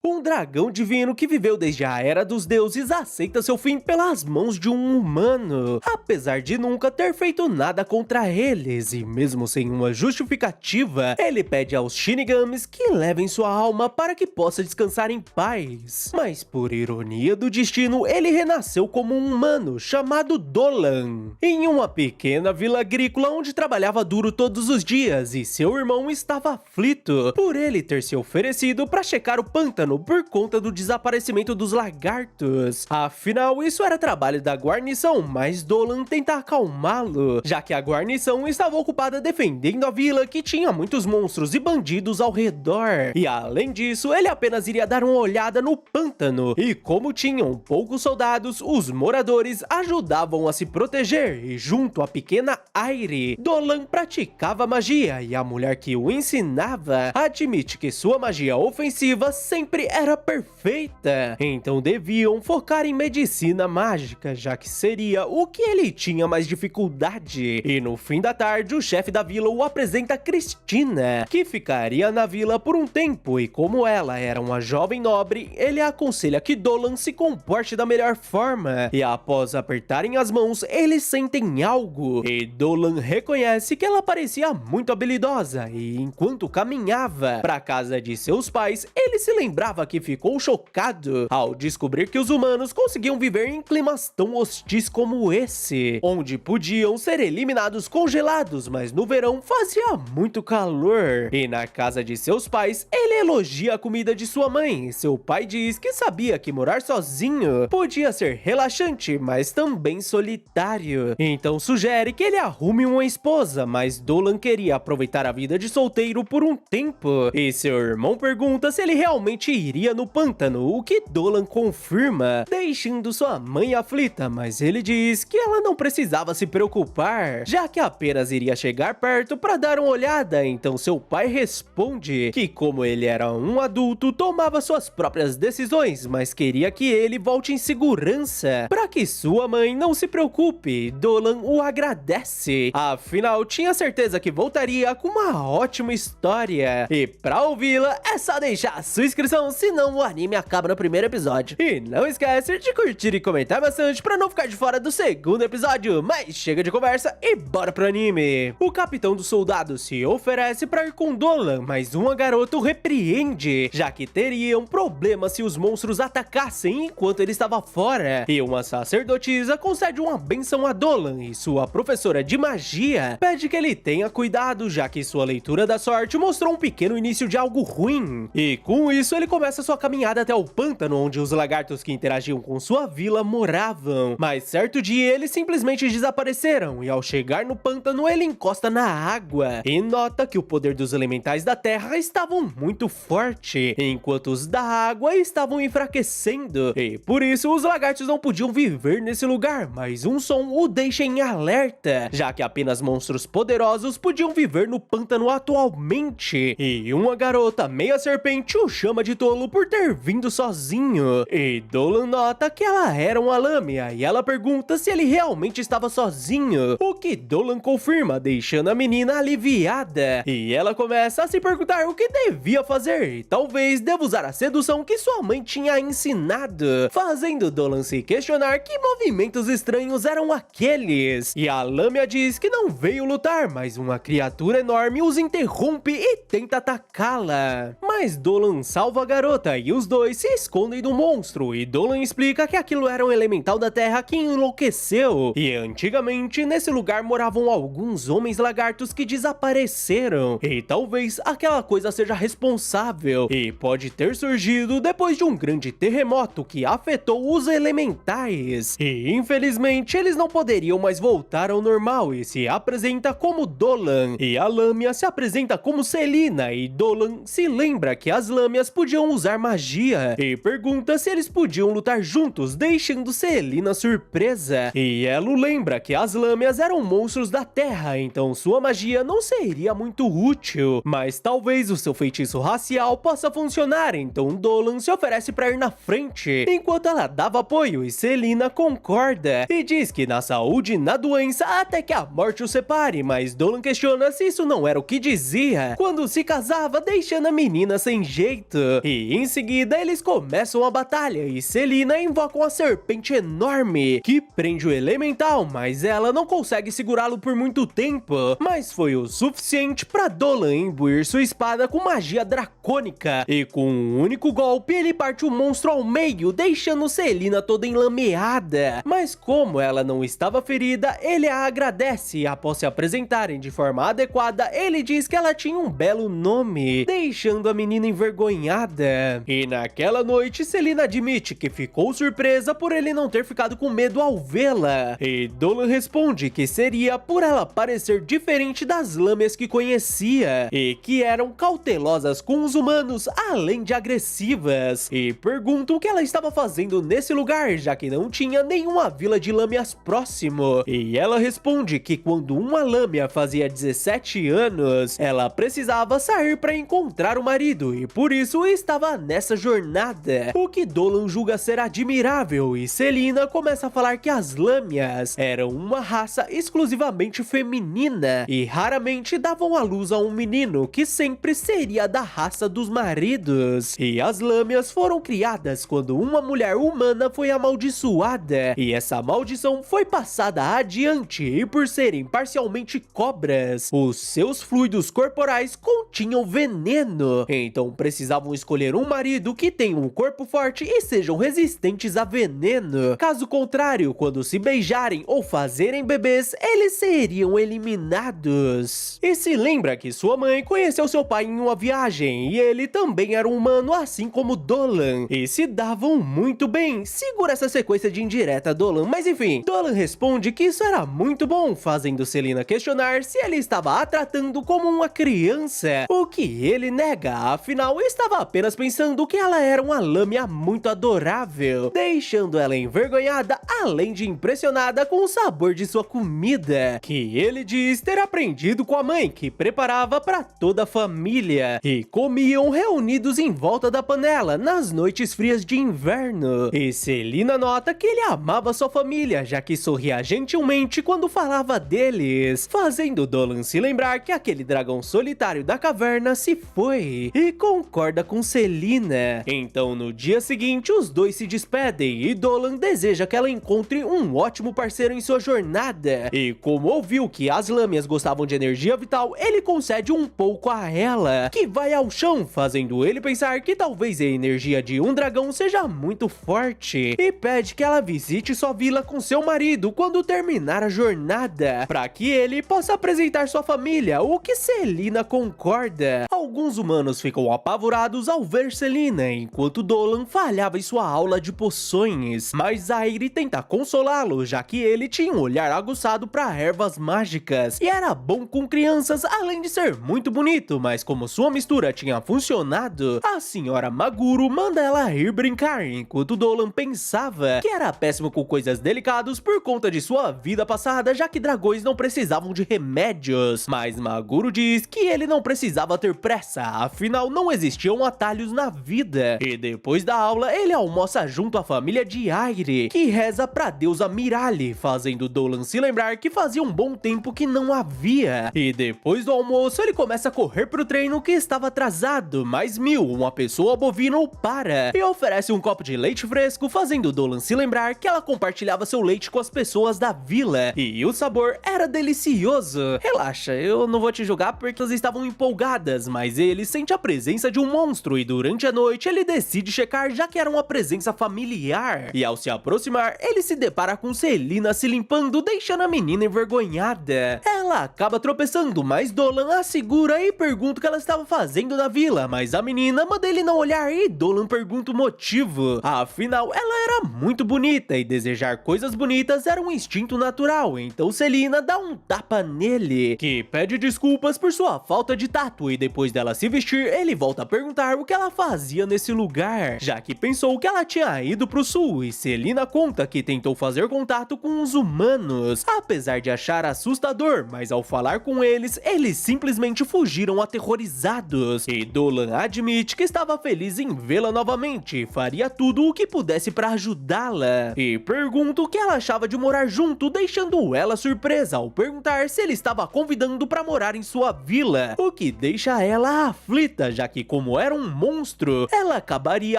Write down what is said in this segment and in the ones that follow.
Um dragão divino que viveu desde a Era dos Deuses aceita seu fim pelas mãos de um humano, apesar de nunca ter feito nada contra eles, e mesmo sem uma justificativa, ele pede aos Shinigamis que levem sua alma para que possa descansar em paz. Mas por ironia do destino, ele renasceu como um humano chamado Dolan, em uma pequena vila agrícola onde trabalhava duro todos os dias, e seu irmão estava aflito por ele ter se oferecido para checar o pântano por conta do desaparecimento dos lagartos. Afinal, isso era trabalho da guarnição, mas Dolan tenta acalmá-lo, já que a guarnição estava ocupada defendendo a vila que tinha muitos monstros e bandidos ao redor. E além disso, ele apenas iria dar uma olhada no pântano, e como tinham poucos soldados, os moradores ajudavam a se proteger, e junto à pequena Aire, Dolan praticava magia, e a mulher que o ensinava admite que sua magia ofensiva sempre era perfeita, então deviam focar em medicina mágica, já que seria o que ele tinha mais dificuldade. E no fim da tarde, o chefe da vila o apresenta Cristina, que ficaria na vila por um tempo, e como ela era uma jovem nobre, ele aconselha que Dolan se comporte da melhor forma, e após apertarem as mãos, eles sentem algo, e Dolan reconhece que ela parecia muito habilidosa, e enquanto caminhava para a casa de seus pais, ele se lembrava que ficou chocado ao descobrir que os humanos conseguiam viver em climas tão hostis como esse, onde podiam ser eliminados congelados, mas no verão fazia muito calor. E na casa de seus pais, ele elogia a comida de sua mãe. Seu pai diz que sabia que morar sozinho podia ser relaxante, mas também solitário. Então sugere que ele arrume uma esposa, mas Dolan queria aproveitar a vida de solteiro por um tempo. E seu irmão pergunta se ele realmente iria no pântano, o que Dolan confirma, deixando sua mãe aflita, mas ele diz que ela não precisava se preocupar, já que apenas iria chegar perto para dar uma olhada. Então seu pai responde que como ele era um adulto, tomava suas próprias decisões, mas queria que ele volte em segurança, para que sua mãe não se preocupe. Dolan o agradece, afinal tinha certeza que voltaria com uma ótima história. E pra ouvi-la, é só deixar a sua inscrição, senão o anime acaba no primeiro episódio. E não esquece de curtir e comentar bastante pra não ficar de fora do segundo episódio. Mas chega de conversa e bora pro anime. O capitão dos soldados se oferece pra ir com Dolan, mas uma garota o repreende, já que teriam problema se os monstros atacassem enquanto ele estava fora. E uma sacerdotisa concede uma benção a Dolan, e sua professora de magia pede que ele tenha cuidado, já que sua leitura da sorte mostrou um pequeno início de algo ruim. E com isso ele começa sua caminhada até o pântano, onde os lagartos que interagiam com sua vila moravam. Mas certo dia eles simplesmente desapareceram, e ao chegar no pântano ele encosta na água e nota que o poder dos elementais da terra estavam muito forte, enquanto os da água estavam enfraquecendo, e por isso os lagartos não podiam viver nesse lugar, mas um som o deixa em alerta, já que apenas monstros poderosos podiam viver no pântano atualmente. E uma garota meia serpente o chama de tolo por ter vindo sozinho, e Dolan nota que ela era uma lâmina, e ela pergunta se ele realmente estava sozinho, o que Dolan confirma, deixando a menina aliviada, e ela começa a se perguntar o que devia fazer, e talvez deva usar a sedução que sua mãe tinha ensinado, fazendo Dolan se questionar que movimentos estranhos eram aqueles. E a lâmina diz que não veio lutar, mas uma criatura enorme os interrompe e tenta atacá-la. Mas Dolan salva a garota e os dois se escondem do monstro, e Dolan explica que aquilo era um elemental da terra que enlouqueceu, e antigamente nesse lugar moravam alguns homens lagartos que desapareceram, e talvez aquela coisa seja responsável, e pode ter surgido depois de um grande terremoto que afetou os elementais, e infelizmente eles não poderiam mais voltar ao normal, e se apresenta como Dolan, e a lâmina se apresenta como Selina, e Dolan se lembra que as lâminas podiam usar magia, e pergunta se eles podiam lutar juntos, deixando Selina surpresa, e ela o lembra que as lâminas eram monstros da terra, então sua magia não seria muito útil, mas talvez o seu feitiço racial possa funcionar, então Dolan se oferece para ir na frente, enquanto ela dava apoio, e Selina concorda, e diz que na saúde e na doença até que a morte o separe, mas Dolan questiona se isso não era o que dizia quando se casava, deixando a menina sem jeito, e E em seguida eles começam a batalha e Selina invoca uma serpente enorme que prende o elemental, mas ela não consegue segurá-lo por muito tempo, mas foi o suficiente para Dolan imbuir sua espada com magia dracônica e com um único golpe ele parte o monstro ao meio, deixando Selina toda enlameada. Mas como ela não estava ferida, ele a agradece e após se apresentarem de forma adequada, ele diz que ela tinha um belo nome, deixando a menina envergonhada. E naquela noite, Selina admite que ficou surpresa por ele não ter ficado com medo ao vê-la. E Dolan responde que seria por ela parecer diferente das lâmias que conhecia e que eram cautelosas com os humanos, além de agressivas. E pergunta o que ela estava fazendo nesse lugar, já que não tinha nenhuma vila de lâmias próximo. E ela responde que quando uma lâmia fazia 17 anos, ela precisava sair para encontrar o marido e por isso estava nessa jornada, o que Dolan julga ser admirável. E Selina começa a falar que as lâmias eram uma raça exclusivamente feminina e raramente davam à luz a um menino, que sempre seria da raça dos maridos. E as lâmias foram criadas quando uma mulher humana foi amaldiçoada e essa maldição foi passada adiante, e por serem parcialmente cobras, os seus fluidos corporais continham veneno, então precisavam escolher um marido que tenha um corpo forte e sejam resistentes a veneno. Caso contrário, quando se beijarem ou fazerem bebês, eles seriam eliminados. E se lembra que sua mãe conheceu seu pai em uma viagem e ele também era um humano, assim como Dolan, e se davam muito bem. Segura essa sequência de indireta, Dolan, mas enfim, Dolan responde que isso era muito bom, fazendo Selina questionar se ele estava a tratando como uma criança, o que ele nega, afinal estava apenas pensando que ela era uma lâmia muito adorável, deixando ela envergonhada, além de impressionada com o sabor de sua comida, que ele diz ter aprendido com a mãe, que preparava para toda a família, e comiam reunidos em volta da panela nas noites frias de inverno. E Selina nota que ele amava sua família, já que sorria gentilmente quando falava deles, fazendo Dolan se lembrar que aquele dragão solitário da caverna se foi, e concorda com Selina. Então no dia seguinte os dois se despedem e Dolan deseja que ela encontre um ótimo parceiro em sua jornada, e como ouviu que as lâmias gostavam de energia vital, ele concede um pouco a ela, que vai ao chão, fazendo ele pensar que talvez a energia de um dragão seja muito forte, e pede que ela visite sua vila com seu marido quando terminar a jornada, para que ele possa apresentar sua família, o que Selina concorda. Alguns humanos ficam apavorados ao ver Selina, enquanto Dolan falhava em sua aula de poções, mas Aire tenta consolá-lo, já que ele tinha um olhar aguçado para ervas mágicas e era bom com crianças, além de ser muito bonito, mas como sua mistura tinha funcionado, a senhora Maguro manda ela ir brincar, enquanto Dolan pensava que era péssimo com coisas delicadas por conta de sua vida passada, já que dragões não precisavam de remédios, mas Maguro diz que ele não precisava ter pressa, afinal não existiam atalhos na vida. E depois da aula ele almoça junto à família de Aire, que reza pra deusa Mirali, fazendo Dolan se lembrar que fazia um bom tempo que não havia. E depois do almoço ele começa a correr pro treino que estava atrasado, mas uma pessoa bovina o para e oferece um copo de leite fresco, fazendo Dolan se lembrar que ela compartilhava seu leite com as pessoas da vila e o sabor era delicioso. Relaxa, eu não vou te julgar porque elas estavam empolgadas, mas ele sente a presença de um monstro e durante a noite ele decide checar, já que era uma presença familiar, e ao se aproximar ele se depara com Selina se limpando, deixando a menina envergonhada. Ela acaba tropeçando, mas Dolan a segura e pergunta o que ela estava fazendo na vila, mas a menina manda ele não olhar e Dolan pergunta o motivo. Afinal, ela era muito bonita e desejar coisas bonitas era um instinto natural, então Selina dá um tapa nele, que pede desculpas por sua falta de tato, e depois dela se vestir, ele volta a perguntar o que ela fazia nesse lugar, já que pensou que ela tinha ido pro sul, e Selina conta que tentou fazer contato com os humanos, apesar de achar assustador, mas ao falar com eles simplesmente fugiram aterrorizados, e Dolan admite que estava feliz em vê-la novamente e faria tudo o que pudesse para ajudá-la, e pergunta o que ela achava de morar junto, deixando ela surpresa ao perguntar se ele estava a convidando para morar em sua vila, o que deixa ela aflita, já que como era um monstro, ela acabaria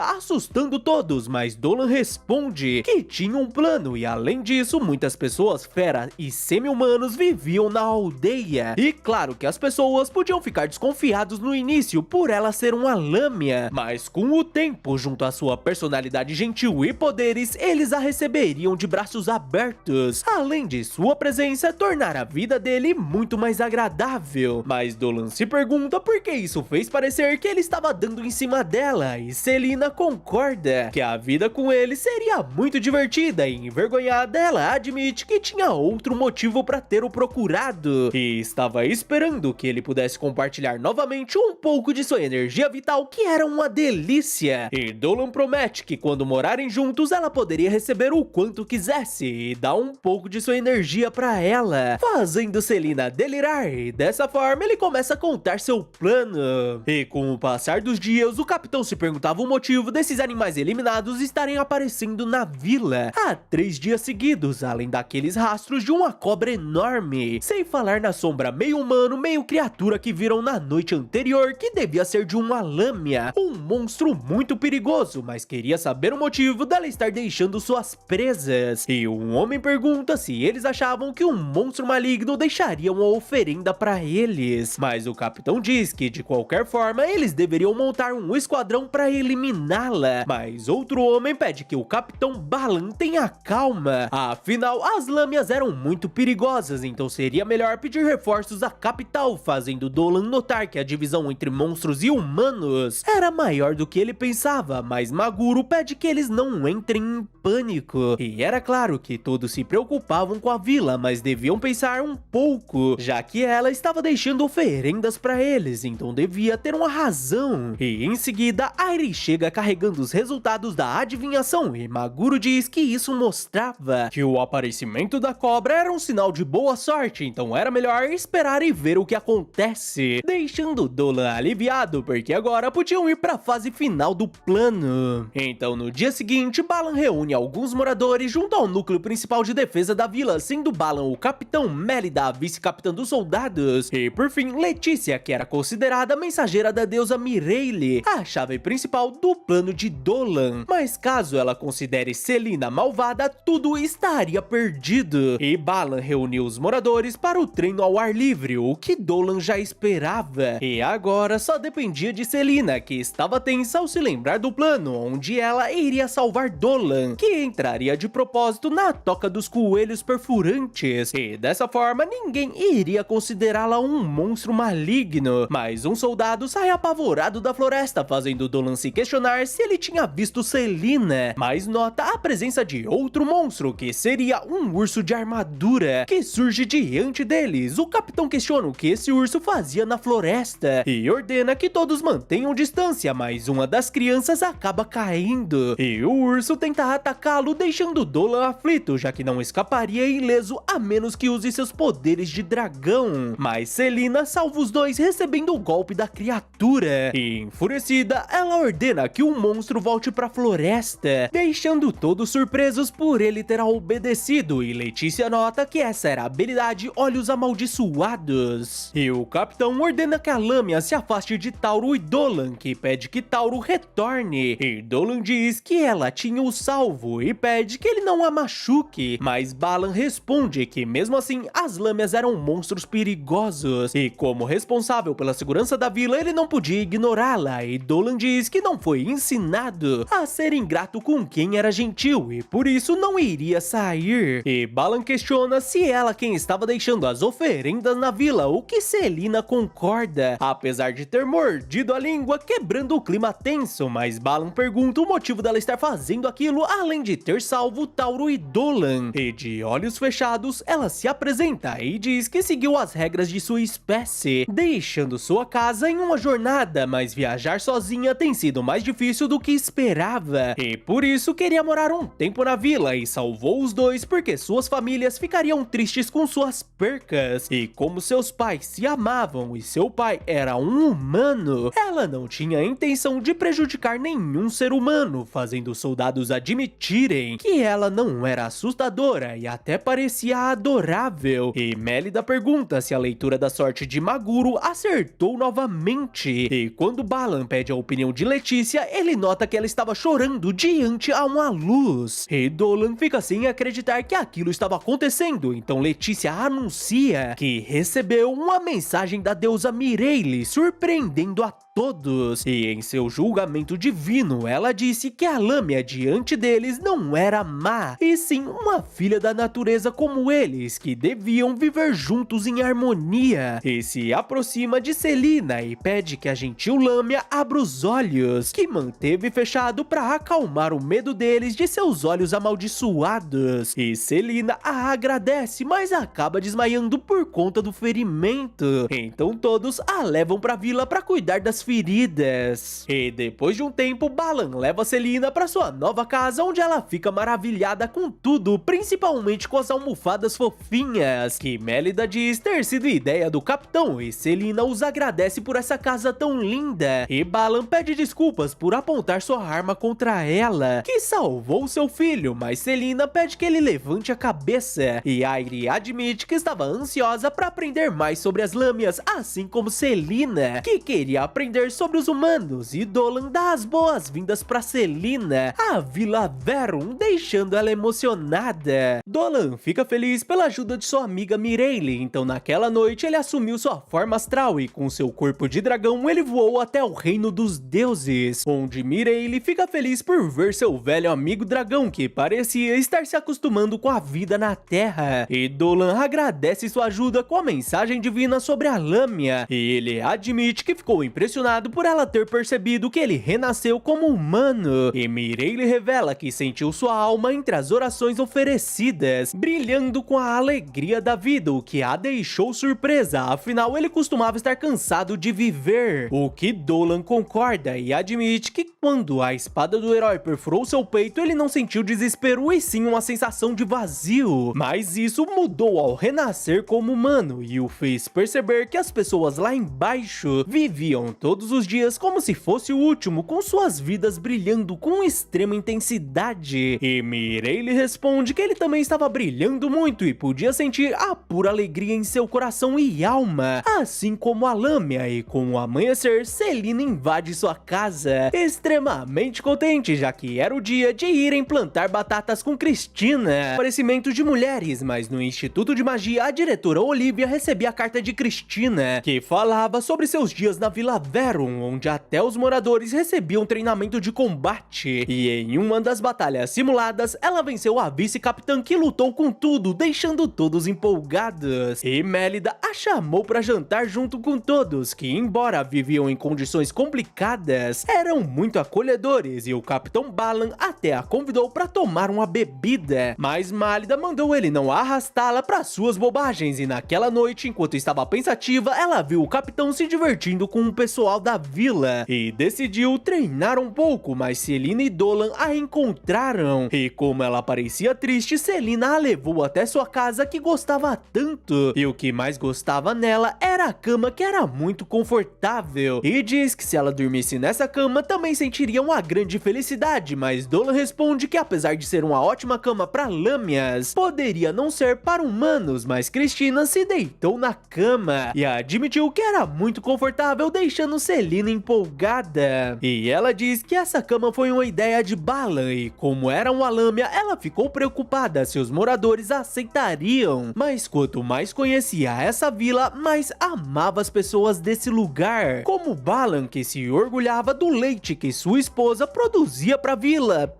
assustando todos, mas Dolan responde que tinha um plano e além disso, muitas pessoas feras e semi-humanos viviam na aldeia. E claro que as pessoas podiam ficar desconfiados no início por ela ser uma lâmina, mas com o tempo, junto à sua personalidade gentil e poderes, eles a receberiam de braços abertos, além de sua presença tornar a vida dele muito mais agradável. Mas Dolan se pergunta por que isso fez parecer que ele estava dando em cima dela, e Selina concorda que a vida com ele seria muito divertida, e envergonhada ela admite que tinha outro motivo para ter o procurado, e estava esperando que ele pudesse compartilhar novamente um pouco de sua energia vital, que era uma delícia. E Dolan promete que quando morarem juntos ela poderia receber o quanto quisesse e dar um pouco de sua energia para ela, fazendo Selina delirar, e dessa forma ele começa a contar seu plano. E com o passar dos dias, o capitão se perguntava o motivo desses animais eliminados estarem aparecendo na vila há 3 dias seguidos, além daqueles rastros de uma cobra enorme, sem falar na sombra meio humano, meio criatura que viram na noite anterior, que devia ser de uma lâmina, um monstro muito perigoso, mas queria saber o motivo dela estar deixando suas presas. E um homem pergunta se eles achavam que um monstro maligno deixaria uma oferenda para eles, mas o capitão diz que de qualquer forma eles deveriam montar um esquadrão para eliminá-la, mas outro homem pede que o capitão Balan tenha calma, afinal as lâminas eram muito perigosas, então seria melhor pedir reforços à capital, fazendo Dolan notar que a divisão entre monstros e humanos era maior do que ele pensava, mas Maguro pede que eles não entrem em pânico, e era claro que todos se preocupavam com a vila, mas deviam pensar um pouco, já que ela estava deixando oferendas para eles, então devia ter uma razão. E em seguida, Airi chega carregando os resultados da adivinhação, e Maguro diz que isso mostrava que o aparecimento da cobra era um sinal de boa sorte, então era melhor esperar e ver o que acontece, deixando Dolan aliviado, porque agora podiam ir para a fase final do plano. Então no dia seguinte, Balan reúne alguns moradores junto ao núcleo principal de defesa da vila, sendo Balan o capitão, Mélida a vice-capitã dos soldados, e por fim Letícia, que era considerada mensageira da deusa Mireille, a chave principal do plano de Dolan. Mas caso ela considere Selina malvada, tudo estaria perdido. E Balan reuniu os moradores para o treino ao ar livre, o que Dolan já esperava. E agora só dependia de Selina, que estava tensa ao se lembrar do plano, onde ela iria salvar Dolan, que entraria de propósito na toca dos coelhos perfurantes. E dessa forma, ninguém iria considerá-la um monstro maligno. Mas um soldado sai apavorado da floresta, fazendo Dolan se questionar se ele tinha visto Selina, mas nota a presença de outro monstro, que seria um urso de armadura, que surge diante deles. O capitão questiona o que esse urso fazia na floresta e ordena que todos mantenham distância, mas uma das crianças acaba caindo, e o urso tenta atacá-lo, deixando Dolan aflito, já que não escaparia ileso a menos que use seus poderes de dragão. Mas Selina salva os dois, recebendo o golpe da criatura, e enfurecida, ela ordena que o monstro volte para a floresta, deixando todos surpresos por ele ter obedecido, e Letícia nota que essa era a habilidade Olhos Amaldiçoados. E o capitão ordena que a lâmina se afaste de Tauro e Dolan, que pede que Tauro retorne, e Dolan diz que ela tinha o salvo e pede que ele não a machuque, mas Balan responde que mesmo assim as lâminas eram monstros perigosos, e como responsável pela segurança da vila ele não podia ignorá-la, e Dolan diz que não foi ensinado a ser ingrato com quem era gentil e por isso não iria sair. E Balan questiona se ela quem estava deixando as oferendas na vila, o que Selina concorda, apesar de ter mordido a língua, quebrando o clima tenso, mas Balan pergunta o motivo dela estar fazendo aquilo, além de ter salvo Tauro e Dolan. E de olhos fechados, ela se apresenta e diz que seguiu as regras de sua espécie, deixando sua casa em uma jornada, mas viajar sozinha tem sido mais difícil do que esperava, e por isso queria morar um tempo na vila, e salvou os dois porque suas famílias ficariam tristes com suas percas, e como seus pais se amavam e seu pai era um humano, ela não tinha a intenção de prejudicar nenhum ser humano, fazendo os soldados admitirem que ela não era assustadora e até parecia adorável. E Mélida pergunta se a leitura da sorte de Maguro acertou novamente, e quando Balan Balan pede a opinião de Letícia, ele nota que ela estava chorando diante a uma luz. E Dolan fica sem acreditar que aquilo estava acontecendo, então Letícia anuncia que recebeu uma mensagem da deusa Mireille, surpreendendo a todos. E em seu julgamento divino, ela disse que a Lâmia diante deles não era má, e sim uma filha da natureza como eles, que deviam viver juntos em harmonia. E se aproxima de Selina e pede que a gentil Lâmia abra os olhos, que manteve fechado para acalmar o medo deles de seus olhos amaldiçoados. E Selina a agradece, mas acaba desmaiando por conta do ferimento. Então todos a levam para a vila para cuidar das feridas. E depois de um tempo, Balan leva Selina para sua nova casa, onde ela fica maravilhada com tudo, principalmente com as almofadas fofinhas, que Mélida diz ter sido ideia do capitão, e Selina os agradece por essa casa tão linda. E Balan pede desculpas por apontar sua arma contra ela, que salvou seu filho, mas Selina pede que ele levante a cabeça, e Airi admite que estava ansiosa para aprender mais sobre as lâmias, assim como Selina, que queria aprender sobre os humanos, e Dolan dá as boas-vindas para Selina, a Vila Verum, deixando ela emocionada. Dolan fica feliz pela ajuda de sua amiga Mireille, então naquela noite ele assumiu sua forma astral e com seu corpo de dragão ele voou até o reino dos deuses, onde Mireille fica feliz por ver seu velho amigo dragão, que parecia estar se acostumando com a vida na Terra, e Dolan agradece sua ajuda com a mensagem divina sobre a Lâmia, e ele admite que ficou impressionado por ela ter percebido que ele renasceu como humano, e Mireille revela que sentiu sua alma entre as orações oferecidas, brilhando com a alegria da vida, o que a deixou surpresa, afinal ele costumava estar cansado de viver, o que Dolan concorda e admite que quando a espada do herói perfurou seu peito, ele não sentiu desespero e sim uma sensação de vazio, mas isso mudou ao renascer como humano e o fez perceber que as pessoas lá embaixo viviam todos os dias como se fosse o último, com suas vidas brilhando com extrema intensidade. E Mireille responde que ele também estava brilhando muito e podia sentir a pura alegria em seu coração e alma, assim como a Lâmia, e com o amanhecer, Selina invade sua casa, extremamente contente, já que era o dia de irem plantar batatas com Cristina. Aparecimento de mulheres, mas no Instituto de Magia, a diretora Olivia recebia a carta de Cristina, que falava sobre seus dias na Vila Verum, onde até os moradores recebiam treinamento de combate, e em uma das batalhas simuladas, ela venceu a vice-capitã que lutou com tudo, deixando todos empolgados, e Mélida a chamou para jantar junto com todos, que embora viviam em condições complicadas, eram muito acolhedores, e o capitão Balan até a convidou para tomar uma bebida, mas Mélida mandou ele não arrastá-la para suas bobagens, e naquela noite, enquanto estava pensativa, ela viu o capitão se divertindo com o pessoal da vila, e decidiu treinar um pouco, mas Selina e Dolan a encontraram, e como ela parecia triste, Selina a levou até sua casa que gostava tanto, e o que mais gostava nela era a cama, que era muito confortável, e diz que se ela dormisse nessa cama também sentiria uma grande felicidade, mas Dolan responde que apesar de ser uma ótima cama para lâmias, poderia não ser para humanos, mas Cristina se deitou na cama e admitiu que era muito confortável, deixando Selina empolgada, e ela diz que essa cama foi uma ideia de Balan, e como era uma lâmia, ela ficou preocupada se os moradores aceitariam, mas quanto mais conhecia essa vila, mais amava as pessoas desse lugar, como Balan, que se orgulhava do leite que sua esposa produzia pra vila,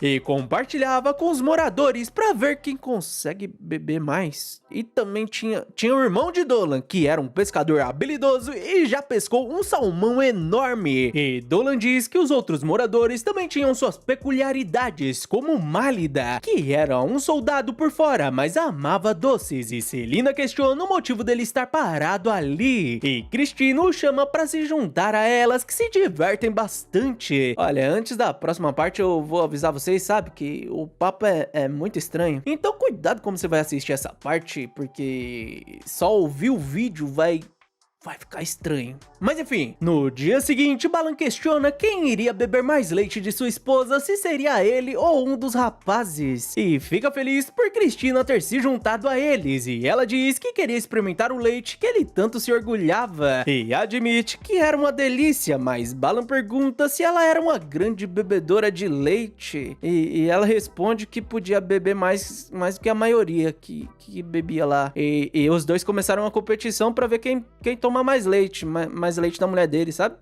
e compartilhava com os moradores pra ver quem consegue beber mais. E também tinha o irmão de Dolan, que era um pescador habilidoso e já pescou um salmão enorme, e Dolan diz que os outros moradores também tinham suas peculiaridades, como Málida, que era um soldado por fora, mas amava doces, e Selina questiona o motivo dele estar parado ali, e Cristina o chama pra se juntar a elas, que se divertem bastante. Olha, antes da próxima parte eu vou avisar vocês, sabe, que o papo é muito estranho, então cuidado como você vai assistir essa parte, porque só ouvir o vídeo vai vai ficar estranho. Mas enfim, no dia seguinte, Balan questiona quem iria beber mais leite de sua esposa, se seria ele ou um dos rapazes. E fica feliz por Cristina ter se juntado a eles, e ela diz que queria experimentar o leite que ele tanto se orgulhava. E admite que era uma delícia, mas Balan pergunta se ela era uma grande bebedora de leite. E ela responde que podia beber mais do que a maioria que bebia lá. E os dois começaram uma competição pra ver quem toma mais leite, mais leite da mulher dele, sabe?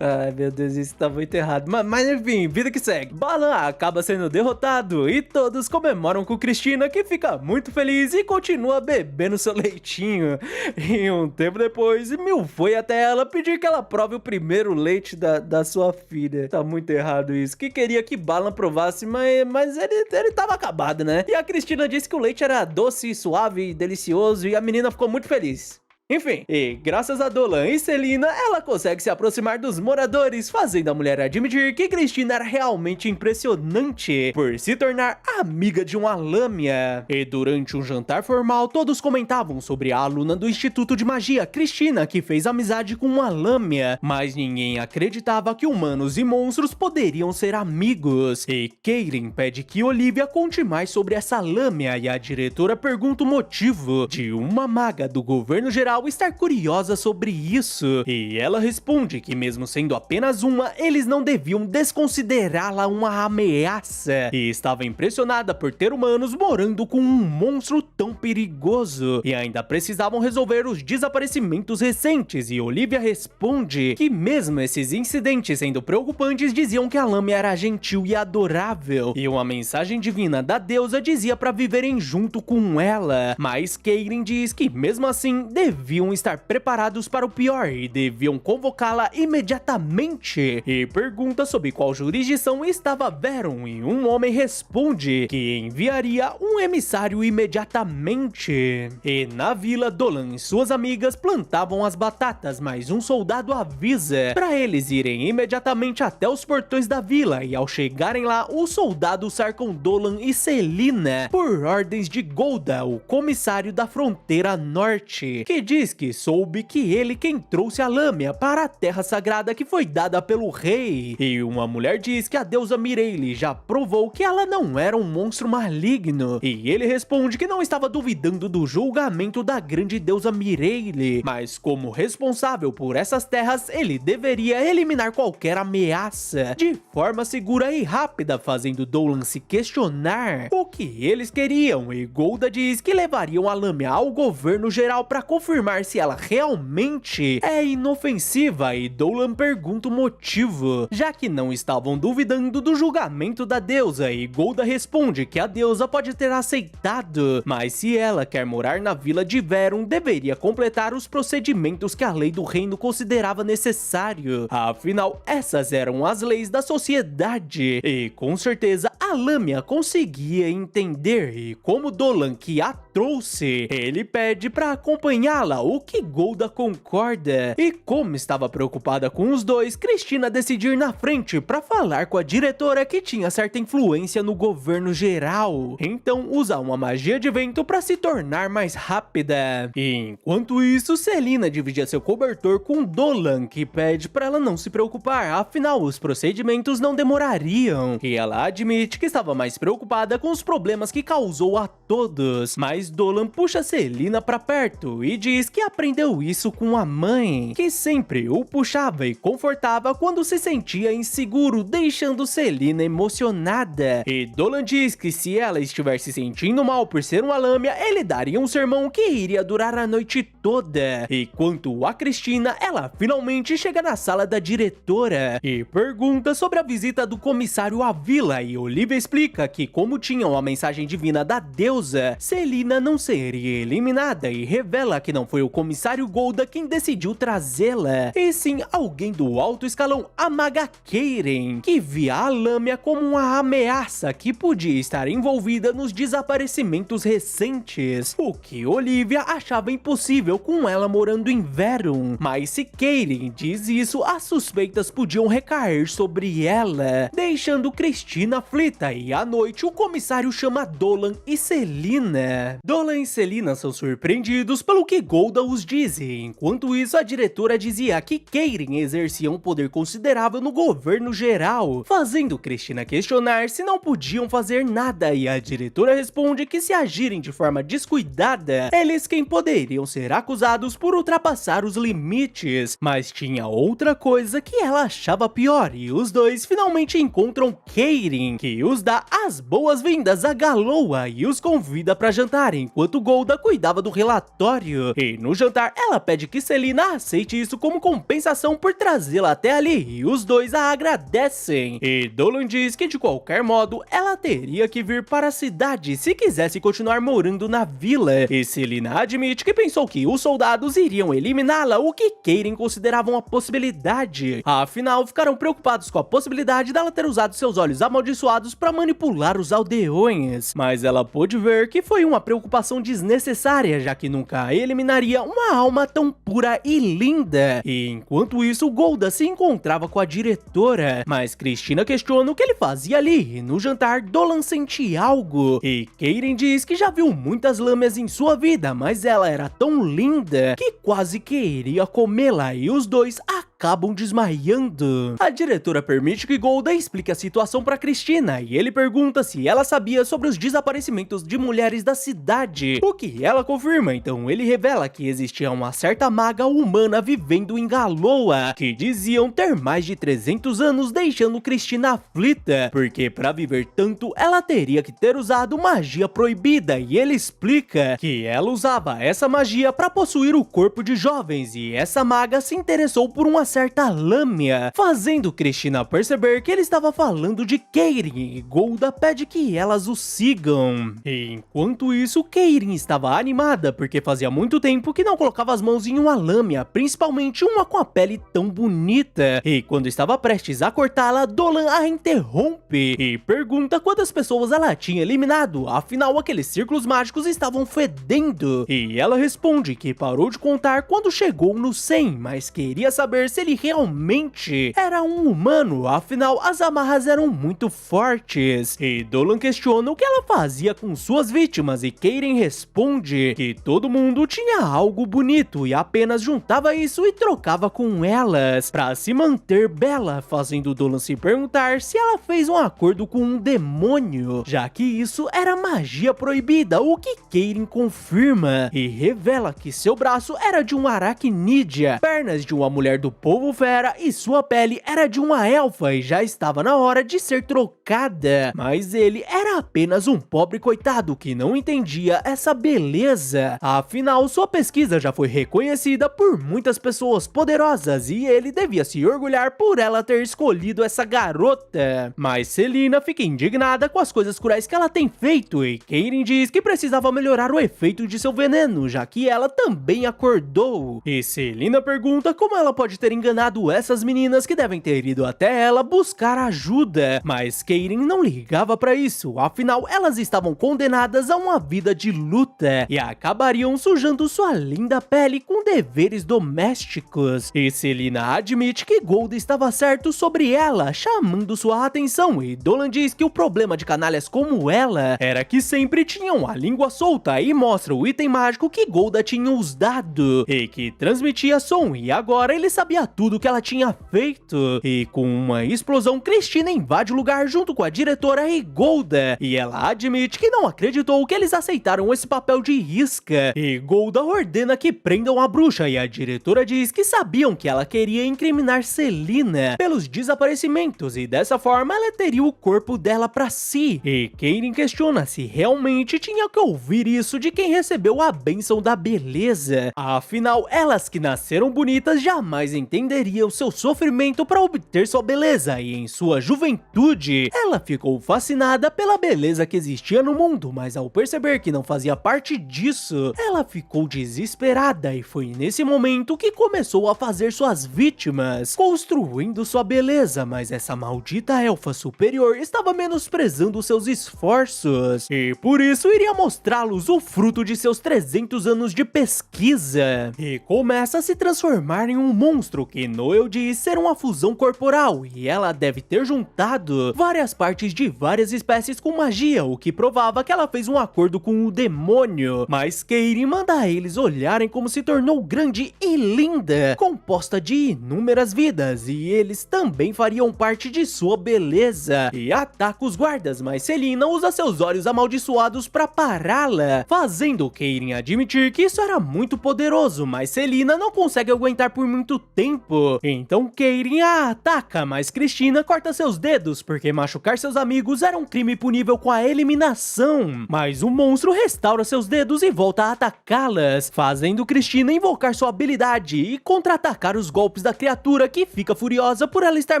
Ai, meu Deus, isso tá muito errado. Mas enfim, vida que segue. Balan acaba sendo derrotado e todos comemoram com Cristina, que fica muito feliz e continua bebendo seu leitinho. E um tempo depois, Mil foi até ela pedir que ela prove o primeiro leite da sua filha. Tá muito errado isso. Que queria que Balan provasse, mas ele tava acabado, né? E a Cristina disse que o leite era doce, suave e delicioso, e a menina ficou muito feliz. Enfim, e graças a Dolan e Selina, ela consegue se aproximar dos moradores, fazendo a mulher admitir que Cristina era realmente impressionante por se tornar amiga de uma lâmina. E durante um jantar formal, todos comentavam sobre a aluna do Instituto de Magia, Cristina, que fez amizade com uma lâmina, mas ninguém acreditava que humanos e monstros poderiam ser amigos. E Keirin pede que Olivia conte mais sobre essa lâmina, e a diretora pergunta o motivo de uma maga do governo geral estar curiosa sobre isso, e ela responde que mesmo sendo apenas uma, eles não deviam desconsiderá-la uma ameaça, e estava impressionada por ter humanos morando com um monstro tão perigoso, e ainda precisavam resolver os desaparecimentos recentes. E Olivia responde que mesmo esses incidentes sendo preocupantes, diziam que a lâmina era gentil e adorável, e uma mensagem divina da deusa dizia para viverem junto com ela, mas Keirin diz que mesmo assim deviam estar preparados para o pior e deviam convocá-la imediatamente. E pergunta sobre qual jurisdição estava Verum, e um homem responde que enviaria um emissário imediatamente. E na vila, Dolan e suas amigas plantavam as batatas, mas um soldado avisa para eles irem imediatamente até os portões da vila, e ao chegarem lá, os soldados cercam Dolan e Selina por ordens de Golda, o comissário da fronteira norte, que diz que soube que ele quem trouxe a lâmina para a terra sagrada que foi dada pelo rei. E uma mulher diz que a deusa Mireille já provou que ela não era um monstro maligno, e ele responde que não estava duvidando do julgamento da grande deusa Mireille, mas como responsável por essas terras, ele deveria eliminar qualquer ameaça de forma segura e rápida, fazendo Dolan se questionar o que eles queriam. E Golda diz que levariam a lâmina ao governo geral para confirmar se ela realmente é inofensiva, e Dolan pergunta o motivo, já que não estavam duvidando do julgamento da deusa, e Golda responde que a deusa pode ter aceitado, mas se ela quer morar na vila de Verum, deveria completar os procedimentos que a lei do reino considerava necessário. Afinal, essas eram as leis da sociedade, e com certeza a lâmina conseguia entender. E como Dolan que a trouxe, ele pede para acompanhá-la, o que Golda concorda. E como estava preocupada com os dois, Cristina decidiu ir na frente para falar com a diretora, que tinha certa influência no governo geral, então usa uma magia de vento para se tornar mais rápida. E enquanto isso, Selina dividia seu cobertor com Dolan, que pede para ela não se preocupar, afinal os procedimentos não demorariam, e ela admite que estava mais preocupada com os problemas que causou a todos. Mas Dolan puxa Selina para perto e diz que aprendeu isso com a mãe, que sempre o puxava e confortava quando se sentia inseguro, deixando Selina emocionada. E Dolan diz que se ela estiver se sentindo mal por ser uma lâmina, ele daria um sermão que iria durar a noite toda. E quanto a Cristina, ela finalmente chega na sala da diretora e pergunta sobre a visita do comissário à vila, e Olivia explica que como tinham a mensagem divina da deusa, Selina não seria eliminada, e revela que não foi o comissário Golda quem decidiu trazê-la, e sim alguém do alto escalão, a maga Keirin, que via a lâmina como uma ameaça que podia estar envolvida nos desaparecimentos recentes, o que Olivia achava impossível aconteceu com ela morando em Verum, mas se Karen diz isso, as suspeitas podiam recair sobre ela, deixando Cristina aflita, e à noite o comissário chama Dolan e Selina. Dolan e Selina são surpreendidos pelo que Golda os diz, enquanto isso a diretora dizia que Karen exercia um poder considerável no governo geral, fazendo Cristina questionar se não podiam fazer nada, e a diretora responde que se agirem de forma descuidada, eles quem poderiam ser acusados por ultrapassar os limites, mas tinha outra coisa que ela achava pior, e os dois finalmente encontram Karen, que os dá as boas-vindas a Galoa e os convida para jantar, enquanto Golda cuidava do relatório, e no jantar ela pede que Selina aceite isso como compensação por trazê-la até ali, e os dois a agradecem, e Dolan diz que de qualquer modo ela teria que vir para a cidade se quisesse continuar morando na vila, e Selina admite que pensou que os soldados iriam eliminá-la, o que Karen considerava uma possibilidade, afinal ficaram preocupados com a possibilidade dela ter usado seus olhos amaldiçoados para manipular os aldeões, mas ela pôde ver que foi uma preocupação desnecessária, já que nunca eliminaria uma alma tão pura e linda, e enquanto isso Golda se encontrava com a diretora, mas Cristina questiona o que ele fazia ali, e no jantar Dolan sente algo, e Karen diz que já viu muitas lâmias em sua vida, mas ela era tão linda que quase queria comê-la, e os dois acabam desmaiando. A diretora permite que Golda explique a situação para Cristina, e ele pergunta se ela sabia sobre os desaparecimentos de mulheres da cidade, o que ela confirma. Então ele revela que existia uma certa maga humana vivendo em Galoa, que diziam ter mais de 300 anos, deixando Cristina aflita, porque para viver tanto ela teria que ter usado magia proibida, e ele explica que ela usava essa magia para possuir o corpo de jovens, e essa maga se interessou por uma certa lâmina, fazendo Cristina perceber que ele estava falando de Karen, e Golda pede que elas o sigam. E enquanto isso, Karen estava animada, porque fazia muito tempo que não colocava as mãos em uma lâmina, principalmente uma com a pele tão bonita, e quando estava prestes a cortá-la, Dolan a interrompe e pergunta quantas pessoas ela tinha eliminado, afinal aqueles círculos mágicos estavam fedendo, e ela responde que parou de contar quando chegou no 100, mas queria saber se ele realmente era um humano, afinal as amarras eram muito fortes, e Dolan questiona o que ela fazia com suas vítimas, e Karen responde que todo mundo tinha algo bonito e apenas juntava isso e trocava com elas para se manter bela, fazendo Dolan se perguntar se ela fez um acordo com um demônio, já que isso era magia proibida, o que Karen confirma e revela que seu braço era de uma aracnídea, pernas de uma mulher do povo fera e sua pele era de uma elfa, e já estava na hora de ser trocada, mas ele era apenas um pobre coitado que não entendia essa beleza, afinal sua pesquisa já foi reconhecida por muitas pessoas poderosas e ele devia se orgulhar por ela ter escolhido essa garota, mas Selina fica indignada com as coisas cruéis que ela tem feito, e Karen diz que precisava melhorar o efeito de seu veneno, já que ela também acordou, e Selina pergunta como ela pode ter enganado essas meninas que devem ter ido até ela buscar ajuda, mas Karen não ligava pra isso, afinal elas estavam condenadas a uma vida de luta e acabariam sujando sua linda pele com deveres domésticos, e Selina admite que Golda estava certo sobre ela, chamando sua atenção, e Dolan diz que o problema de canalhas como ela era que sempre tinham a língua solta, e mostra o item mágico que Golda tinha usado e que transmitia som, e agora ele sabia tudo que ela tinha feito, e com uma explosão Cristina invade o lugar junto com a diretora e Golda, e ela admite que não acreditou que eles aceitaram esse papel de isca, e Golda ordena que prendam a bruxa, e a diretora diz que sabiam que ela queria incriminar Selina pelos desaparecimentos, e dessa forma ela teria o corpo dela pra si, e Karen questiona se realmente tinha que ouvir isso de quem recebeu a bênção da beleza, afinal elas que nasceram bonitas jamais entendem entenderia o seu sofrimento para obter sua beleza, e em sua juventude, ela ficou fascinada pela beleza que existia no mundo, mas ao perceber que não fazia parte disso, ela ficou desesperada e foi nesse momento que começou a fazer suas vítimas, construindo sua beleza, mas essa maldita elfa superior estava menosprezando seus esforços, e por isso iria mostrá-los o fruto de seus 300 anos de pesquisa, e começa a se transformar em um monstro que Noel diz ser uma fusão corporal, e ela deve ter juntado várias partes de várias espécies com magia, o que provava que ela fez um acordo com o demônio, mas Kairi manda eles olharem como se tornou grande e linda, composta de inúmeras vidas, e eles também fariam parte de sua beleza, e ataca os guardas, mas Selina usa seus olhos amaldiçoados para pará-la, fazendo Kairi admitir que isso era muito poderoso, mas Selina não consegue aguentar por muito tempo, então Kairi a ataca, mas Cristina corta seus dedos, porque machucar seus amigos era um crime punível com a eliminação, mas o monstro restaura seus dedos e volta a atacá-las, fazendo Cristina invocar sua habilidade e contra-atacar os golpes da criatura, que fica furiosa por ela estar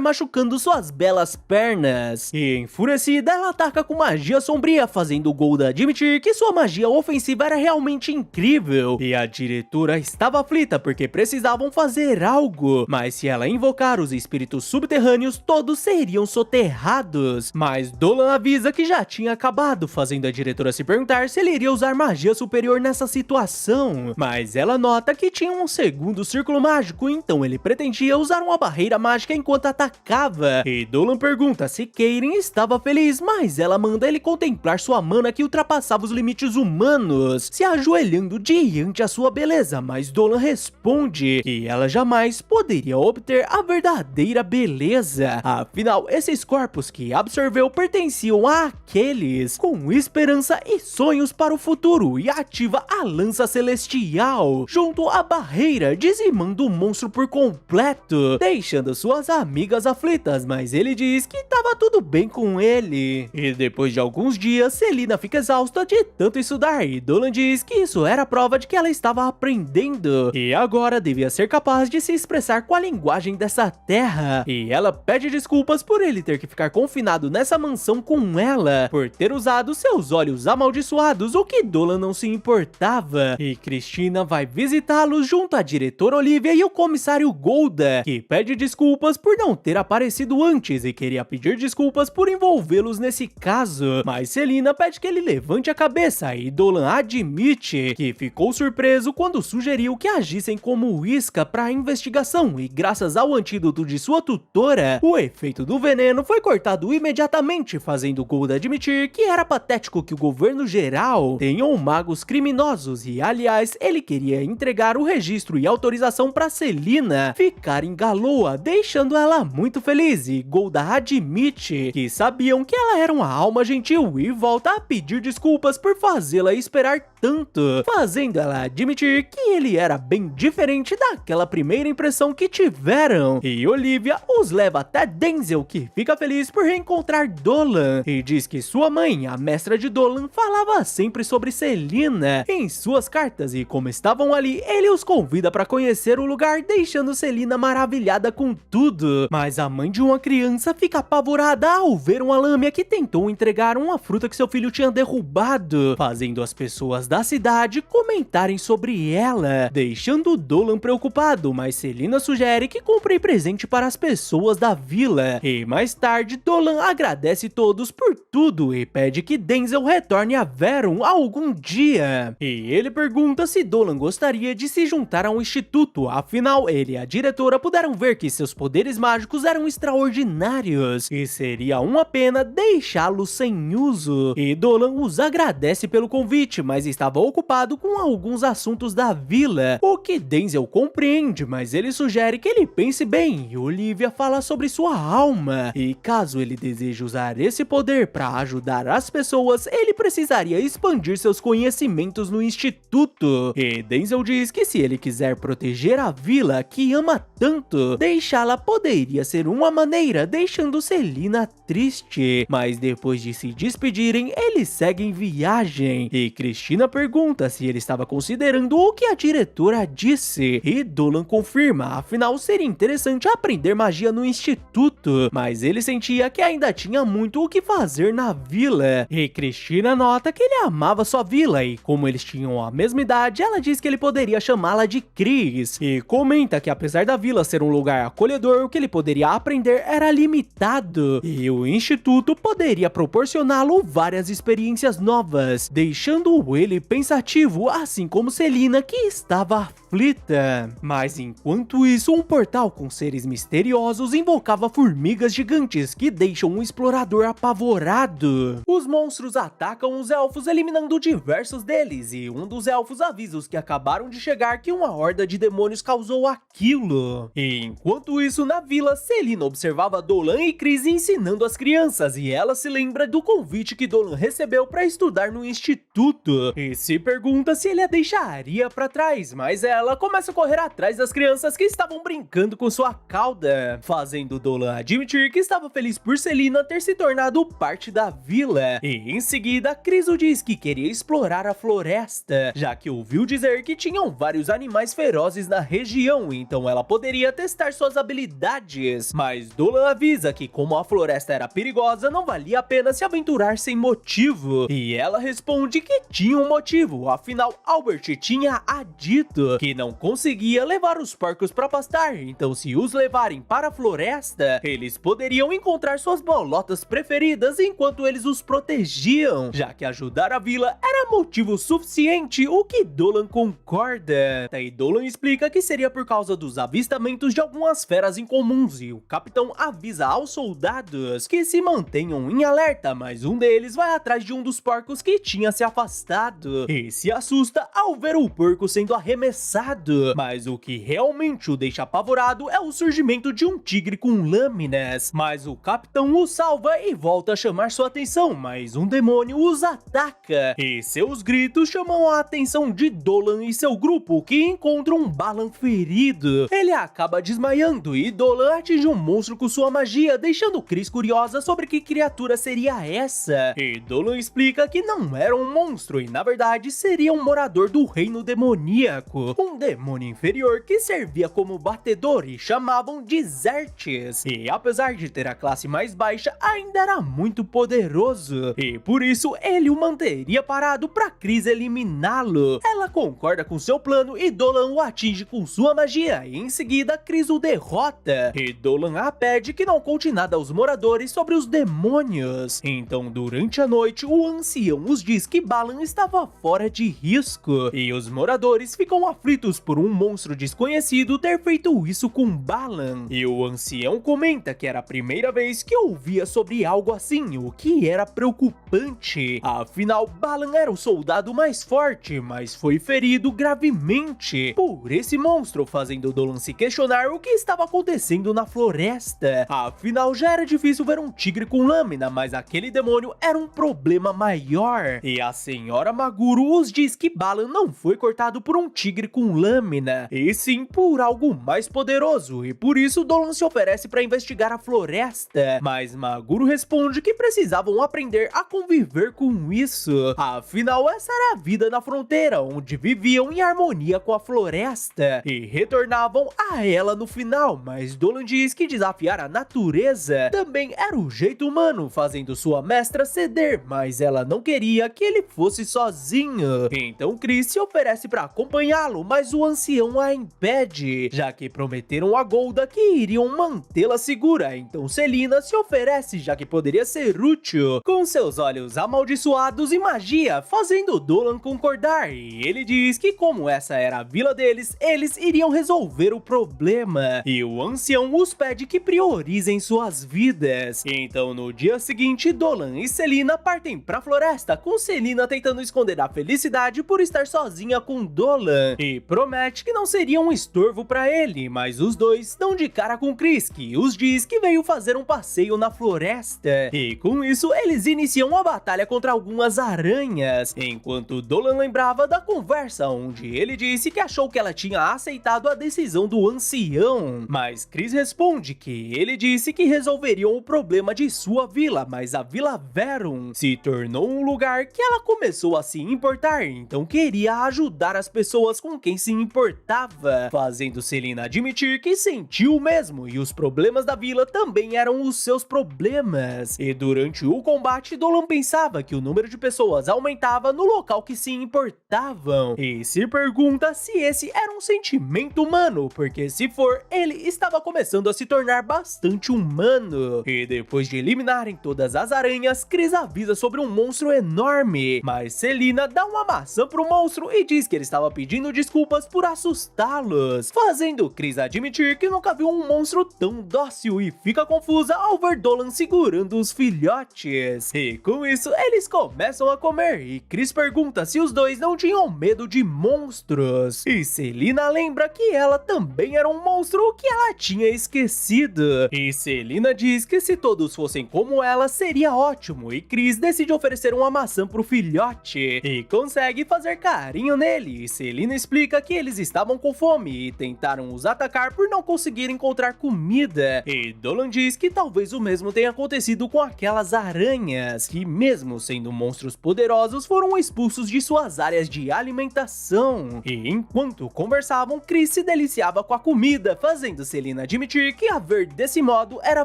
machucando suas belas pernas, e enfurecida ela ataca com magia sombria, fazendo Golda admitir que sua magia ofensiva era realmente incrível, e a diretora estava aflita porque precisavam fazer algo, mas se ela invocar os espíritos subterrâneos, todos seriam soterrados, mas Dolan avisa que já tinha acabado, fazendo a diretora se perguntar se ele iria usar magia superior nessa situação, mas ela nota que tinha um segundo círculo mágico, então ele pretendia usar uma barreira mágica enquanto atacava, e Dolan pergunta se Kairi estava feliz, mas ela manda ele contemplar sua mana que ultrapassava os limites humanos, se ajoelhando diante a sua beleza, mas Dolan responde que ela jamais poderia obter a verdadeira beleza, afinal esses corpos que absorveu pertenciam àqueles com esperança e sonhos para o futuro, e ativa a lança celestial junto à barreira, dizimando o monstro por completo, deixando suas amigas aflitas, mas ele diz que estava tudo bem com ele. E depois de alguns dias, Selina fica exausta de tanto estudar, e Dolan diz que isso era prova de que ela estava aprendendo, e agora devia ser capaz de se expressar com a linguagem dessa terra, e ela pede desculpas por ele ter que ficar confinado nessa mansão com ela, por ter usado seus olhos amaldiçoados, o que Dolan não se importava, e Cristina vai visitá-los junto à diretora Olivia e o comissário Golda, que pede desculpas por não ter aparecido antes e queria pedir desculpas por envolvê-los nesse caso, mas Selina pede que ele levante a cabeça, e Dolan admite que ficou surpreso quando sugeriu que agissem como isca para a investigação, e graças ao antídoto de sua tutora, o efeito do veneno foi cortado imediatamente, fazendo Golda admitir que era patético que o governo geral tenham magos criminosos, e aliás, ele queria entregar o registro e autorização para Selina ficar em Galoa, deixando ela muito feliz, e Golda admite que sabiam que ela era uma alma gentil e volta a pedir desculpas por fazê-la esperar tanto, fazendo ela admitir que ele era bem diferente daquela primeira impressão que tiveram, e Olivia os leva até Denzel, que fica feliz por reencontrar Dolan, e diz que sua mãe, a mestra de Dolan, falava sempre sobre Selina em suas cartas, e como estavam ali, ele os convida para conhecer o lugar, deixando Selina maravilhada com tudo, mas a mãe de uma criança fica apavorada ao ver uma lâmina que tentou entregar uma fruta que seu filho tinha derrubado, fazendo as pessoas da cidade comentarem sobre ela, deixando Dolan preocupado, mas Selina sugere que compre presente para as pessoas da vila, e mais tarde Dolan agradece todos por tudo e pede que Denzel retorne a Verum algum dia, e ele pergunta se Dolan gostaria de se juntar a um instituto, afinal ele e a diretora puderam ver que seus poderes mágicos eram extraordinários, e seria uma pena deixá-los sem uso, e Dolan os agradece pelo convite, mas estava ocupado com alguns assuntos da vila, o que Denzel compreende, mas ele sugere que ele pense bem, e Olivia fala sobre sua alma, e caso ele deseje usar esse poder para ajudar as pessoas, ele precisaria expandir seus conhecimentos no instituto, e Denzel diz que se ele quiser proteger a vila que ama tanto, deixá-la poderia ser uma maneira, deixando Selina triste, mas depois de se despedirem, eles seguem viagem, e Cristina pergunta se ele estava considerando o que a diretora disse, e Dolan confirma turma, afinal seria interessante aprender magia no instituto, mas ele sentia que ainda tinha muito o que fazer na vila. E Cristina nota que ele amava sua vila e como eles tinham a mesma idade, ela diz que ele poderia chamá-la de Cris, e comenta que apesar da vila ser um lugar acolhedor, o que ele poderia aprender era limitado, e o instituto poderia proporcioná-lo várias experiências novas, deixando ele pensativo, assim como Celina, que estava aflita. Mas enquanto isso, um portal com seres misteriosos invocava formigas gigantes que deixam um explorador apavorado. Os monstros atacam os elfos, eliminando diversos deles, e um dos elfos avisa os que acabaram de chegar que uma horda de demônios causou aquilo. E enquanto isso, na vila, Celina observava Dolan e Cris ensinando as crianças, e ela se lembra do convite que Dolan recebeu para estudar no instituto, e se pergunta se ele a deixaria para trás, mas ela começa a correr atrás das crianças que estavam brincando com sua cauda, fazendo Dolan admitir que estava feliz por Celina ter se tornado parte da vila. E em seguida, Cris o diz que queria explorar a floresta, já que ouviu dizer que tinham vários animais ferozes na região, então ela poderia testar suas habilidades. Mas Dolan avisa que como a floresta era perigosa, não valia a pena se aventurar sem motivo. E ela responde que tinha um motivo, afinal Albert tinha dito que não conseguia levar os porcos para pastar, então se os levarem para a floresta, eles poderiam encontrar suas bolotas preferidas enquanto eles os protegiam, já que ajudar a vila era motivo suficiente, o que Dolan concorda. Daí Dolan explica que seria por causa dos avistamentos de algumas feras incomuns, e o capitão avisa aos soldados que se mantenham em alerta, mas um deles vai atrás de um dos porcos que tinha se afastado e se assusta ao ver o porco sendo arremessado, mas o que realmente o deixa apavorado é o surgimento de um tigre com lâminas, mas o capitão o salva e volta a chamar sua atenção, mas um demônio os ataca, e seus gritos chamam a atenção de Dolan e seu grupo, que encontram um Balan ferido. Ele acaba desmaiando e Dolan atinge um monstro com sua magia, deixando Cris curiosa sobre que criatura seria essa, e Dolan explica que não era um monstro e na verdade seria um morador do reino demoníaco, um demônio inferior que servia como batedor e chamavam de Xerxes, e apesar de ter a classe mais baixa, ainda era muito poderoso, e por isso ele o manteria parado para Cris eliminá-lo. Ela concorda com seu plano e Dolan o atinge com sua magia, e em seguida Cris o derrota, e Dolan a pede que não conte nada aos moradores sobre os demônios. Então durante a noite, o ancião os diz que Balan estava fora de risco, e os moradores ficam aflitos por um monstro desconhecido ter feito isso com Balan, e o ancião comenta que era a primeira vez que ouvia sobre algo assim, o que era preocupante. Afinal, Balan era o soldado mais forte, mas foi ferido gravemente por esse monstro, fazendo Dolan se questionar o que estava acontecendo na floresta. Afinal, já era difícil ver um tigre com lâmina, mas aquele demônio era um problema maior. E a senhora Maguro os diz que Balan não foi cortado por um tigre com lâmina, e sim por algo mais poderoso, e por isso Dolan se oferece para investigar a floresta. Mas Maguro responde que precisavam aprender a conviver com isso. Afinal, essa era a vida na fronteira, onde viviam em harmonia com a floresta e retornavam a ela no final. Mas Dolan diz que desafiar a natureza também era o jeito humano, fazendo sua mestra ceder, mas ela não queria que ele fosse sozinho. Então Cris se oferece para acompanhá-lo, mas o ancião a impede, já que prometeram a Golda que iriam mantê-la segura. Então Celina se oferece, já que poderia ser útil, com seus olhos amaldiçoados e magia, fazendo Dolan concordar, e ele diz que como essa era a vila deles, eles iriam resolver o problema, e o ancião os pede que priorizem suas vidas. Então no dia seguinte, Dolan e Celina partem pra floresta, com Celina tentando esconder a felicidade por estar sozinha com Dolan, e promete que não seria um estorvo pra ele, mas os dois dão de cara com Cris, que os diz que veio fazer um passeio na floresta, e com isso eles iniciam a batalha contra algumas aranhas, enquanto Dolan lembrava da conversa onde ele disse que achou que ela tinha aceitado a decisão do ancião, mas Cris responde que ele disse que resolveriam o problema de sua vila, mas a Vila Verum se tornou um lugar que ela começou a se importar, então queria ajudar as pessoas com quem quem se importava, fazendo Selina admitir que sentiu o mesmo e os problemas da vila também eram os seus problemas. E durante o combate, Dolan pensava que o número de pessoas aumentava no local que se importavam e se pergunta se esse era um sentimento humano, porque se for, ele estava começando a se tornar bastante humano. E depois de eliminarem todas as aranhas, Chris avisa sobre um monstro enorme, mas Selina dá uma maçã pro monstro e diz que ele estava pedindo desculpas por assustá-los, fazendo Chris admitir que nunca viu um monstro tão dócil e fica confusa ao ver Dolan segurando os filhotes. E com isso, eles começam a comer e Chris pergunta se os dois não tinham medo de monstros. E Selina lembra que ela também era um monstro que ela tinha esquecido. E Selina diz que se todos fossem como ela, seria ótimo. E Chris decide oferecer uma maçã pro filhote e consegue fazer carinho nele. E Selina explica que eles estavam com fome e tentaram os atacar por não conseguir encontrar comida. E Dolan diz que talvez o mesmo tenha acontecido com aquelas aranhas, que mesmo sendo monstros poderosos, foram expulsos de suas áreas de alimentação. E enquanto conversavam, Chris se deliciava com a comida, fazendo Selina admitir que a ver desse modo era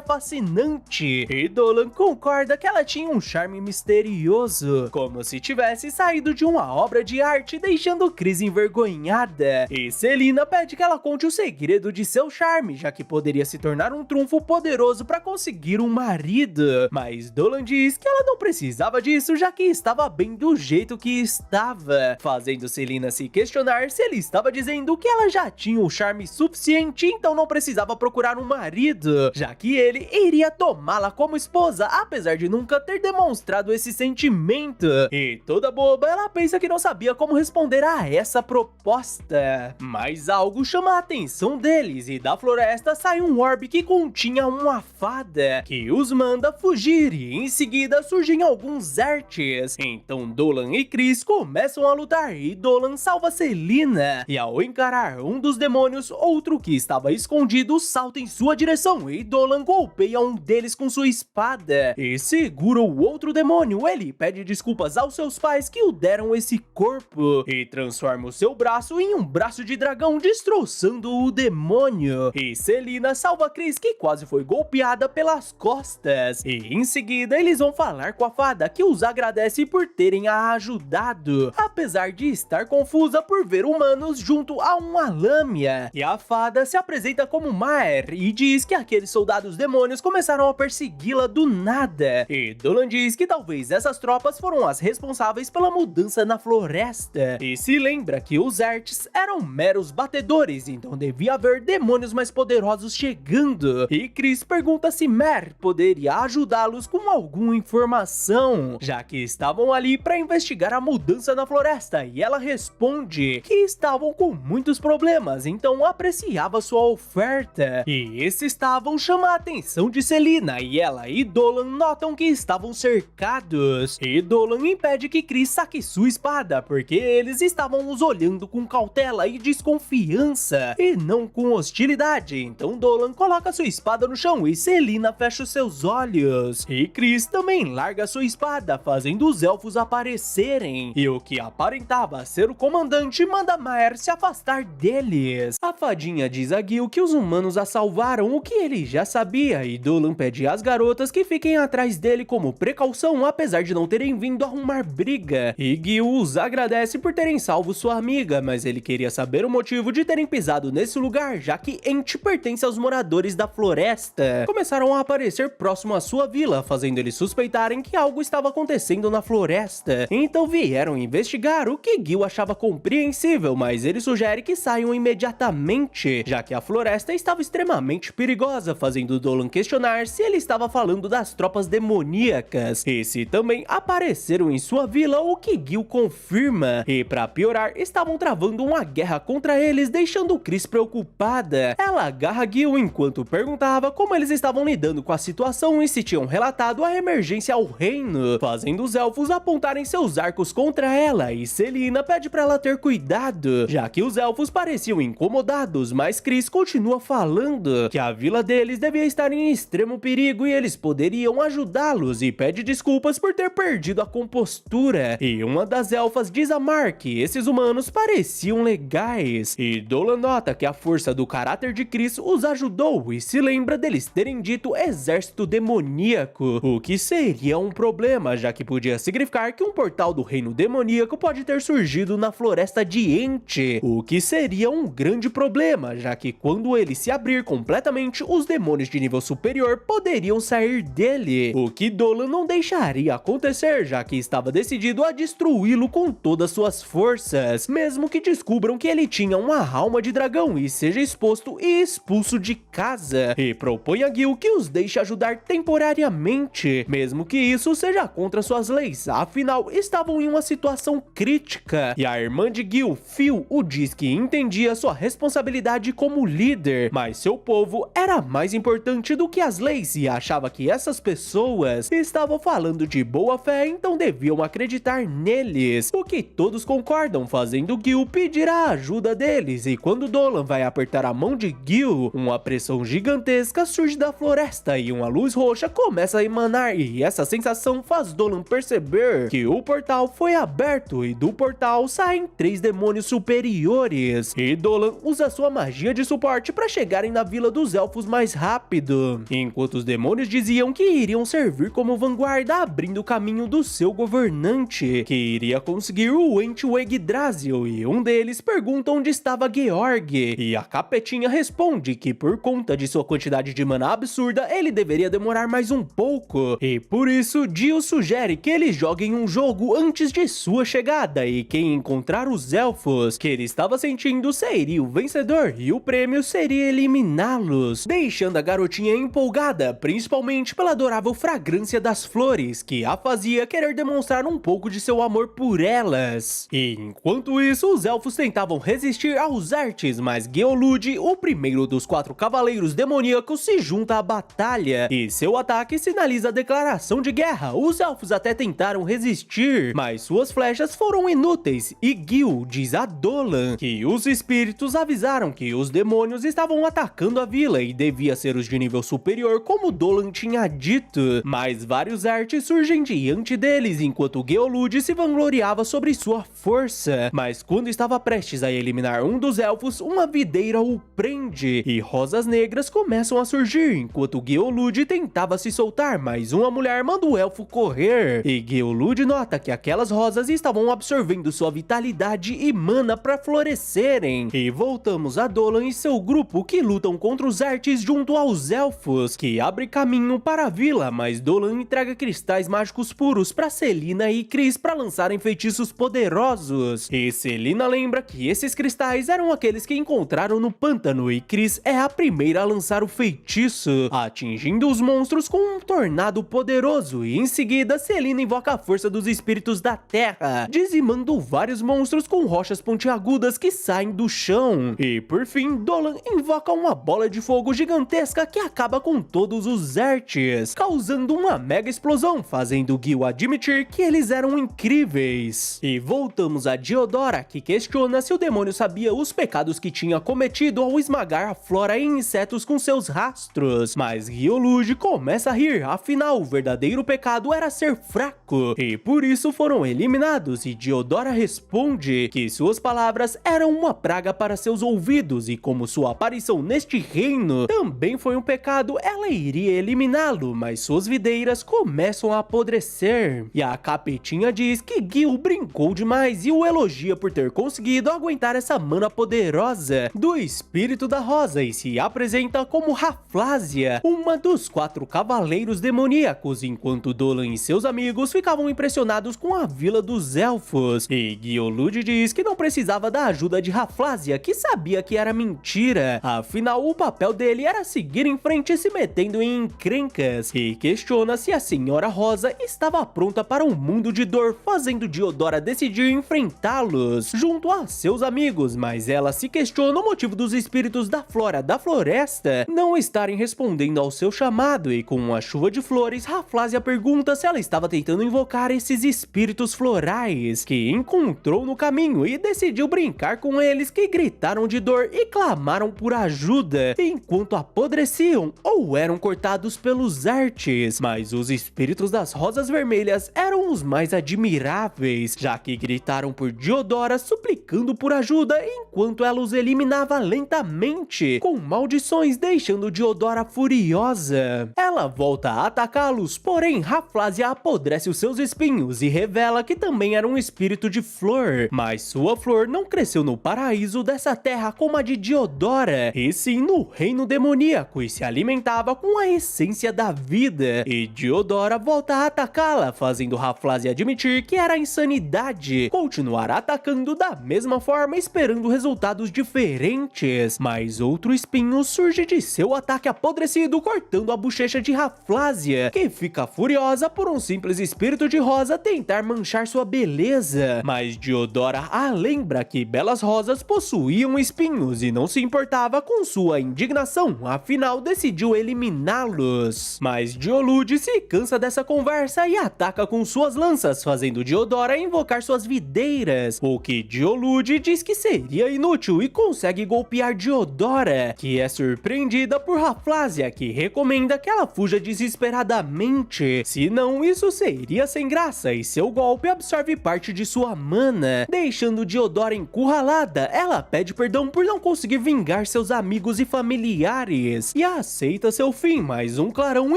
fascinante. E Dolan concorda que ela tinha um charme misterioso, como se tivesse saído de uma obra de arte, deixando Chris envergonhada. E Selina pede que ela conte o segredo de seu charme, já que poderia se tornar um trunfo poderoso para conseguir um marido. Mas Dolan diz que ela não precisava disso, já que estava bem do jeito que estava, fazendo Selina se questionar se ele estava dizendo que ela já tinha o charme suficiente, então não precisava procurar um marido, já que ele iria tomá-la como esposa, apesar de nunca ter demonstrado esse sentimento. E toda boba, ela pensa que não sabia como responder a essa proposta. Mas algo chama a atenção deles e da floresta sai um orbe que continha uma fada, que os manda fugir e em seguida surgem alguns Zertes. Então Dolan e Chris começam a lutar e Dolan salva Selina. E ao encarar um dos demônios, outro que estava escondido salta em sua direção e Dolan golpeia um deles com sua espada e segura o outro demônio. Ele pede desculpas aos seus pais que o deram esse corpo e transforma o seu braço em um braço de dragão, destroçando o demônio. E Selina salva Chris, que quase foi golpeada pelas costas. E em seguida eles vão falar com a fada, que os agradece por terem a ajudado, apesar de estar confusa por ver humanos junto a uma lâmina. E a fada se apresenta como Maer e diz que aqueles soldados demônios começaram a persegui-la do nada. E Dolan diz que talvez essas tropas foram as responsáveis pela mudança na floresta. E se lembra que os Zertes eram meros batedores, então devia haver demônios mais poderosos chegando. E Chris pergunta se Mer poderia ajudá-los com alguma informação, já que estavam ali para investigar a mudança na floresta, e ela responde que estavam com muitos problemas, então apreciava sua oferta. E esses estavam chamando a atenção de Selina, e ela e Dolan notam que estavam cercados. E Dolan impede que Chris saque sua espada, porque eles estavam os olhando com cautela e desconfiança, e não com hostilidade. Então Dolan coloca sua espada no chão e Selina fecha os seus olhos. E Chris também larga sua espada, fazendo os elfos aparecerem. E o que aparentava ser o comandante manda Maer se afastar deles. A fadinha diz a Gil que os humanos a salvaram, o que ele já sabia, e Dolan pede às garotas que fiquem atrás dele como precaução, apesar de não terem vindo arrumar briga. E Gil os agradece por terem salvo sua amiga, mas ele queria saber o motivo de terem pisado nesse lugar, já que Ent pertence aos moradores da floresta. Começaram a aparecer próximo à sua vila, fazendo eles suspeitarem que algo estava acontecendo na floresta. Então vieram investigar, o que Gil achava compreensível, mas ele sugere que saiam imediatamente, já que a floresta estava extremamente perigosa, fazendo Dolan questionar se ele estava falando das tropas demoníacas, e se também apareceram em sua vila, o que Gil confirma. E pra piorar, estavam travando uma guerra contra eles, deixando Chris preocupada. Ela agarra Gil enquanto perguntava como eles estavam lidando com a situação e se tinham relatado a emergência ao reino, fazendo os elfos apontarem seus arcos contra ela, e Selina pede pra ela ter cuidado, já que os elfos pareciam incomodados, mas Chris continua falando que a vila deles devia estar em extremo perigo e eles poderiam ajudá-los, e pede desculpas por ter perdido a compostura. E uma das elfas diz a Mar que esses humanos pareciam pareciam legais. E Dolan nota que a força do caráter de Chris os ajudou e se lembra deles terem dito exército demoníaco, o que seria um problema, já que podia significar que um portal do reino demoníaco pode ter surgido na floresta de Ente, o que seria um grande problema, já que quando ele se abrir completamente, os demônios de nível superior poderiam sair dele, o que Dolan não deixaria acontecer, já que estava decidido a destruí-lo com todas suas forças, mesmo que descubram que ele tinha uma alma de dragão e seja exposto e expulso de casa, e propõe a Gil que os deixe ajudar temporariamente, mesmo que isso seja contra suas leis, afinal estavam em uma situação crítica, e a irmã de Gil, Phil, o diz que entendia sua responsabilidade como líder, mas seu povo era mais importante do que as leis e achava que essas pessoas estavam falando de boa fé, então deviam acreditar neles, o que todos concordam, fazendo Gil pedir a ajuda deles. E quando Dolan vai apertar a mão de Gil, uma pressão gigantesca surge da floresta e uma luz roxa começa a emanar, e essa sensação faz Dolan perceber que o portal foi aberto e do portal saem 3 demônios superiores, e Dolan usa sua magia de suporte para chegarem na vila dos elfos mais rápido, enquanto os demônios diziam que iriam servir como vanguarda, abrindo o caminho do seu governante, que iria conseguir o Ente Yggdrasil, e um deles pergunta onde estava Georg, e a capetinha responde que por conta de sua quantidade de mana absurda, ele deveria demorar mais um pouco, e por isso Dio sugere que eles joguem um jogo antes de sua chegada, e quem encontrar os elfos que ele estava sentindo seria o vencedor, e o prêmio seria eliminá-los, deixando a garotinha empolgada, principalmente pela adorável fragrância das flores, que a fazia querer demonstrar um pouco de seu amor por elas. E enquanto isso, os elfos tentavam resistir aos artes, mas Geolude, o primeiro dos 4 cavaleiros demoníacos, se junta à batalha, e seu ataque sinaliza a declaração de guerra. Os elfos até tentaram resistir, mas suas flechas foram inúteis, e Gil diz a Dolan que os espíritos avisaram que os demônios estavam atacando a vila e devia ser os de nível superior, como Dolan tinha dito, mas vários artes surgem diante deles, enquanto Geolude se vangloriava sobre sua força, mas quando estava prestes a eliminar um dos elfos, uma videira o prende, e rosas negras começam a surgir, enquanto Geolude tentava se soltar, mas uma mulher manda o elfo correr, e Geolude nota que aquelas rosas estavam absorvendo sua vitalidade e mana para florescerem. E voltamos a Dolan e seu grupo, que lutam contra os artes junto aos elfos, que abre caminho para a vila, mas Dolan entrega cristais mágicos puros para Selina e Chris para lançarem feitiços poderosos, e Selina lembra que esses cristais eram aqueles que encontraram no pântano, e Chris é a primeira a lançar o feitiço, atingindo os monstros com um tornado poderoso, e em seguida Selina invoca a força dos espíritos da terra, dizimando vários monstros com rochas pontiagudas que saem do chão, e por fim Dolan invoca uma bola de fogo gigantesca que acaba com todos os artes, causando uma mega explosão, fazendo Gil admitir que eles eram incríveis. E voltamos a Diodora, que questiona se o demônio sabia os pecados que tinha cometido ao esmagar a flora e insetos com seus rastros, mas Geolude começa a rir, afinal o verdadeiro pecado era ser fraco, e por isso foram eliminados, e Diodora responde que suas palavras eram uma praga para seus ouvidos, e como sua aparição neste reino também foi um pecado, ela iria eliminá-lo, mas suas videiras começam a apodrecer, e a capetinha diz que Gil brincou demais e o elogia por ter conseguido aguentar essa mana poderosa do espírito da rosa, e se apresenta como Rafflesia, uma dos 4 cavaleiros demoníacos, enquanto Dolan e seus amigos ficavam impressionados com a vila dos elfos, e Geolude diz que não precisava da ajuda de Rafflesia, que sabia que era mentira, afinal o papel dele era seguir em frente se metendo em encrencas, e questiona se a Senhora Rosa estava pronta para um mundo de dor, fazendo Diodora decidir enfrentá-los junto a seus amigos, mas ela se questiona o motivo dos espíritos da flora da floresta não estarem respondendo ao seu chamado, e com uma chuva de flores, Rafflesia pergunta se ela estava tentando invocar esses espíritos florais que encontrou no caminho, e decidiu brincar com eles, que gritaram de dor e clamaram por ajuda enquanto apodreciam ou eram cortados pelos artes, mas os espíritos das rosas vermelhas eram os mais admiráveis, já que gritaram por Diodora suplicando por ajuda enquanto ela os eliminava lentamente, com maldições deixando Diodora furiosa. Ela volta a atacá-los, porém Raflásia apodrece os seus espinhos e revela que também era um espírito de flor, mas sua flor não cresceu no paraíso dessa terra como a de Diodora, e sim no reino demoníaco, e se alimentava com a essência da vida. E Diodora volta a atacá-la, fazendo Raflásia admitir que era insanidade continuar atacando da mesma forma, esperando resultados diferentes. Mas outro espinho surge de seu ataque apodrecido, cortando a bochecha de Raflásia, que fica furiosa por um simples espírito de rosa tentar manchar sua beleza. Mas Diodora a lembra que belas rosas possuíam espinhos e não se importava com sua indignação, afinal decidiu eliminá-los. Mas Diolude se cansa dessa conversa e ataca com suas lanças, fazendo Diodora invocar suas videiras, o que Diolude diz que seria inútil e consegue golpear Diodora, que é surpreendida por Raflásia, que recomenda que ela fuja desesperadamente, senão isso seria sem graça e seu golpe absorve parte de sua mana, deixando Diodora encurralada. Ela pede perdão por não conseguir vingar seus amigos e familiares e aceita seu fim, mas um clarão